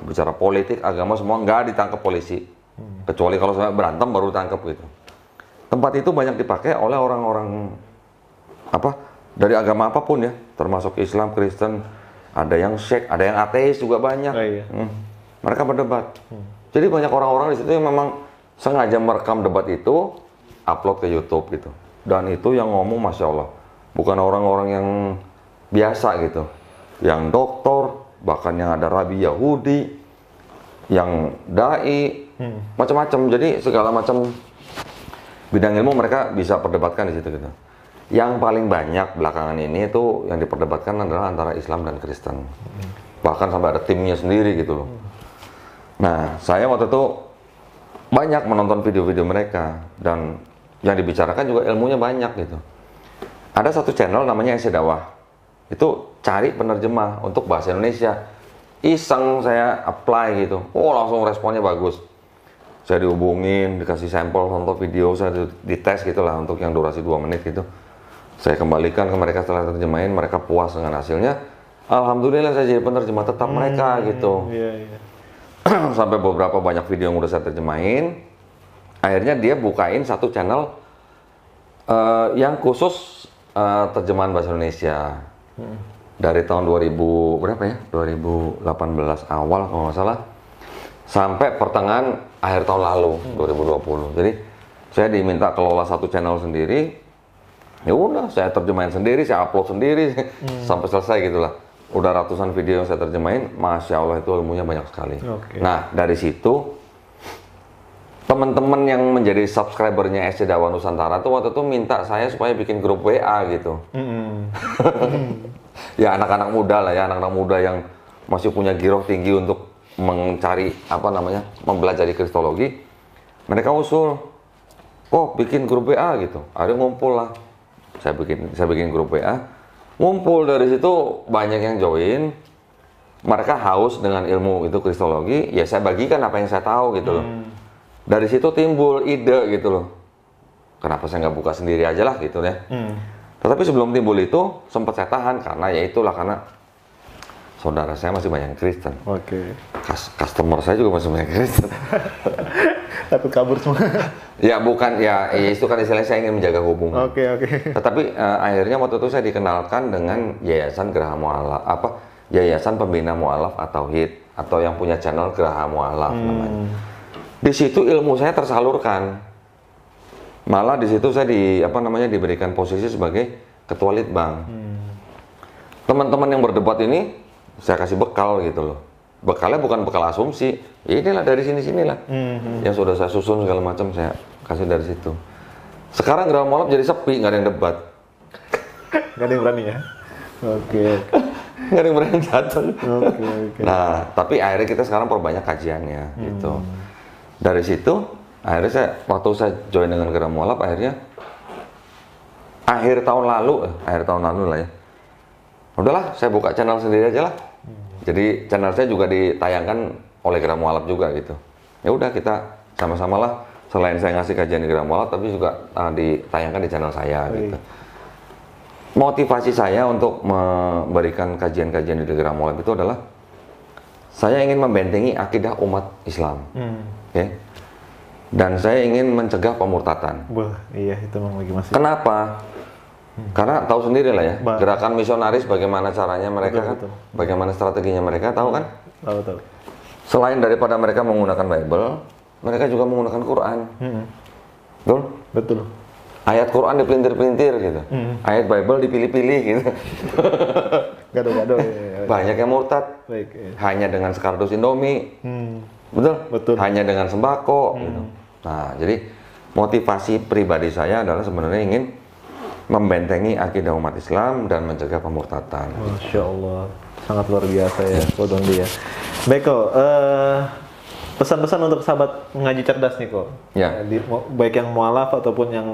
Bicara politik, agama semua nggak ditangkap polisi. Kecuali kalau saya berantem baru ditangkap gitu. tempat itu banyak dipakai oleh orang-orang dari agama apapun ya, termasuk Islam, Kristen, ada yang Syekh, ada yang ateis juga banyak. Oh, iya. Mereka berdebat. Jadi banyak orang-orang di situ yang memang sengaja merekam debat itu, upload ke YouTube gitu. Dan itu yang ngomong Masya Allah, bukan orang-orang yang biasa gitu, yang doktor, bahkan yang ada rabi Yahudi, yang dai, macam-macam. Jadi segala macam bidang ilmu mereka bisa perdebatkan di situ gitu. Yang paling banyak belakangan ini itu yang diperdebatkan adalah antara Islam dan Kristen. Bahkan sampai ada timnya sendiri gitu loh. Nah, saya waktu itu banyak menonton video-video mereka dan yang dibicarakan juga ilmunya banyak gitu. Ada satu channel namanya SC Dakwah. Itu cari penerjemah untuk bahasa Indonesia. Iseng saya apply gitu. Oh, langsung responnya bagus. Saya dihubungin, dikasih sampel contoh video, saya dites gitulah untuk yang durasi 2 menit gitu. Saya kembalikan ke mereka setelah terjemahin, mereka puas dengan hasilnya. Alhamdulillah saya jadi penerjemah tetap mereka gitu. Iya. Sampai beberapa banyak video yang udah saya terjemahin. Akhirnya dia bukain satu channel yang khusus terjemahan bahasa Indonesia. Dari tahun 2000 berapa ya? 2018 awal kalau nggak salah. Sampai pertengahan akhir tahun lalu, 2020. Jadi saya diminta kelola satu channel sendiri. Ya udah, saya terjemahin sendiri, saya upload sendiri sampai selesai gitulah. Udah ratusan video yang saya terjemahin, Masya Allah itu ilmunya banyak sekali. Nah, dari situ teman-teman yang menjadi subscribernya SC Dakwah Nusantara tuh waktu itu minta saya supaya bikin grup WA gitu. Ya anak-anak muda lah ya, anak-anak muda yang masih punya giroh tinggi untuk mencari mempelajari kristologi. Mereka usul, bikin grup WA gitu. Akhirnya ngumpul lah. Saya bikin grup WA, ngumpul. Dari situ banyak yang join. Mereka haus dengan ilmu itu kristologi, ya saya bagikan apa yang saya tahu gitu loh. Dari situ timbul ide gitu loh. Kenapa saya nggak buka sendiri aja lah gitu ya. Tetapi sebelum timbul itu sempat saya tahan karena saudara saya masih banyak Kristen. Customer saya juga masih banyak Kristen. Takut kabur semua. Ya bukan, ya itu kan istilahnya saya ingin menjaga hubungan. Oke. Tetapi akhirnya waktu itu saya dikenalkan dengan Yayasan Geraha Mu'alaf, Yayasan Pembina Mu'alaf atau HIT, atau yang punya channel Geraha Mu'alaf namanya. Di situ ilmu saya tersalurkan. Malah di situ saya diberikan posisi sebagai ketua litbang. Teman-teman yang berdebat ini saya kasih bekal gitu loh. Bekalnya bukan bekal asumsi, inilah dari sini-sinilah. Yang sudah saya susun segala macam saya kasih dari situ. Sekarang Geraha Mu'alaf jadi sepi, nggak ada yang debat. Nggak ada yang berani ya? Oke. Nggak ada yang berani datang. Oke. Nah, tapi akhirnya kita sekarang perbanyak kajiannya gitu. Dari situ, akhirnya waktu saya join dengan Geraha Mu'alaf, akhirnya akhir tahun lalu lah ya. Udahlah, saya buka channel sendiri aja lah. Jadi channel saya juga ditayangkan oleh Geraha Mu'alaf juga gitu. Ya udah kita sama-sama lah. Selain saya ngasih kajian di Geraha Mu'alaf, tapi juga ditayangkan di channel saya gitu. Motivasi saya untuk memberikan kajian-kajian di Geraha Mu'alaf itu adalah saya ingin membentengi akidah umat Islam, okay? Dan saya ingin mencegah pemurtatan. Iya itu memang lagi masih. Kenapa? Karena tahu sendiri lah ya, gerakan misionaris bagaimana caranya mereka betul. Bagaimana strateginya mereka, tahu kan? Tahu. Selain daripada mereka menggunakan Bible, mereka juga menggunakan Quran. Betul. Ayat Quran dipelintir-pelintir gitu. Ayat Bible dipilih-pilih gitu. Gado-gado. Banyak yang murtad. Baik. Hanya dengan sekardus Indomie. Betul. Hanya dengan sembako gitu. Nah, jadi motivasi pribadi saya adalah sebenarnya ingin membentengi akidah umat Islam dan mencegah pemurtatan. Masya Allah, sangat luar biasa ya, Ko Dondi ya. Baik Ko, pesan-pesan untuk sahabat ngaji cerdas nih Ko. Ya. Baik yang mualaf ataupun yang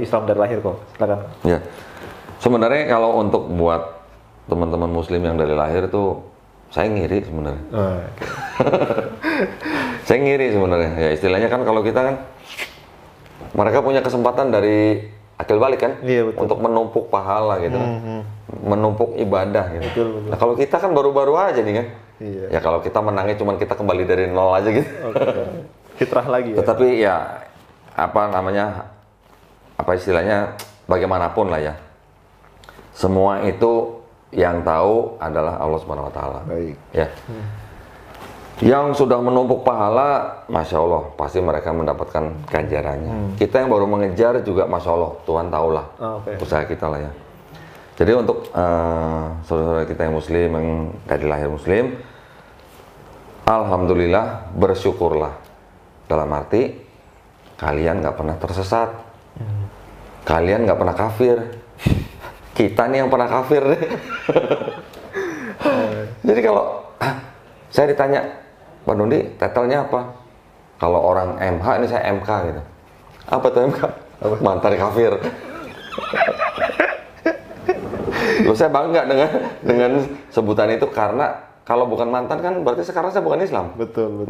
Islam dari lahir Ko, silakan. Ya, sebenarnya kalau untuk buat teman-teman Muslim yang dari lahir itu, saya ngiri sebenarnya. Saya ngiri sebenarnya. Ya istilahnya kan kalau kita kan, mereka punya kesempatan dari akil balik kan, untuk menumpuk pahala gitu kan, menumpuk ibadah gitu. Betul. Nah kalau kita kan baru-baru aja nih kan, iya. Ya kalau kita menangnya cuma kita kembali dari nol aja gitu. Fitrah lagi ya. Tetapi ya apa istilahnya, bagaimanapun lah ya. Semua itu yang tahu adalah Allah Subhanahu wa taala. Baik. Ya. Yang sudah menumpuk pahala, Masya Allah, pasti mereka mendapatkan ganjarannya. Kita yang baru mengejar juga, Masya Allah, Tuhan tahulah usaha kita lah ya. Jadi untuk saudara-saudara kita yang muslim, yang dari lahir muslim, alhamdulillah, bersyukurlah. Dalam arti, kalian nggak pernah tersesat. Kalian nggak pernah kafir. Kita nih yang pernah kafir. Jadi kalau saya ditanya, Pak Dondi, tetelnya apa? Kalau orang MH, ini saya MK gitu. Apa tuh MK? Mantan kafir. Loh, saya bangga dengan sebutan itu karena kalau bukan mantan kan berarti sekarang saya bukan Islam. Betul.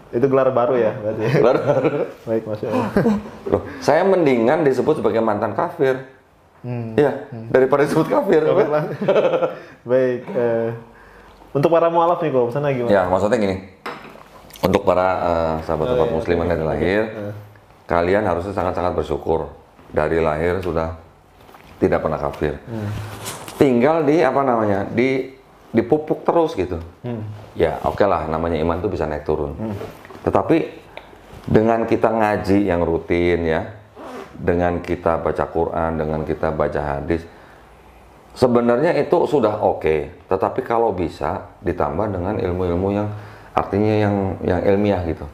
Itu gelar baru ya berarti. Gelar baru. Baik, Masya Allah. Loh, saya mendingan disebut sebagai mantan kafir. Ya, daripada disebut kafir. Baik. Untuk para mualaf nih, kok pesannya gimana? Ya, maksudnya gini. Untuk para sahabat-sahabat muslim yang dari lahir, kalian harusnya sangat-sangat bersyukur. Dari lahir sudah tidak pernah kafir. Tinggal di apa namanya? Dipupuk terus gitu. Ya, oke lah, namanya iman tuh bisa naik turun. Tetapi dengan kita ngaji yang rutin ya, dengan kita baca Quran, dengan kita baca hadis, sebenarnya itu sudah oke. Tetapi kalau bisa ditambah dengan ilmu-ilmu yang artinya yang ilmiah gitu.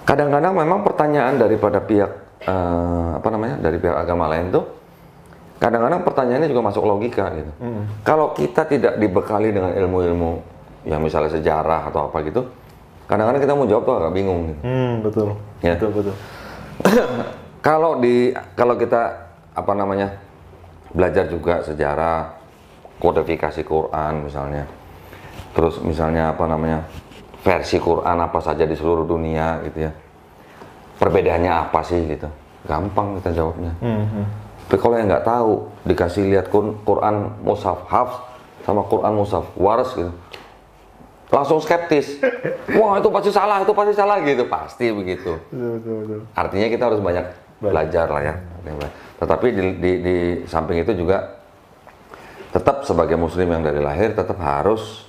Kadang-kadang memang pertanyaan daripada pihak dari pihak agama lain tuh, kadang-kadang pertanyaannya juga masuk logika gitu. Kalau kita tidak dibekali dengan ilmu-ilmu yang misalnya sejarah atau apa gitu, kadang-kadang kita mau jawab tuh agak bingung gitu. Betul. Ya. Betul. Kalau kita belajar juga sejarah, kodifikasi Quran misalnya, terus misalnya versi Quran apa saja di seluruh dunia gitu ya, perbedaannya apa sih gitu, gampang kita jawabnya. Tapi kalau yang nggak tahu, dikasih lihat Quran mushaf Hafs sama Quran mushaf Wars gitu, langsung skeptis. Wah, itu pasti salah gitu, pasti begitu. Betul. Artinya kita harus banyak belajar lah ya. Tetapi di samping itu juga tetap sebagai muslim yang dari lahir tetap harus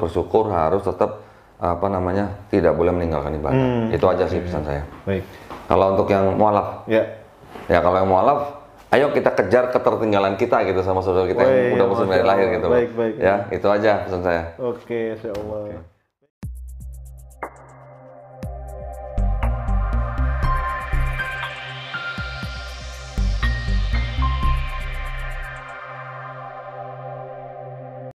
bersyukur, harus tetap tidak boleh meninggalkan ibadah. Itu aja sih pesan saya. Baik. Kalau untuk yang mualaf, ya kalau yang mualaf, ayo kita kejar ketertinggalan kita gitu sama saudara kita yang udah muslim dari lahir gitu. Baik. Ya, itu aja pesan saya. Oke, insya Allah.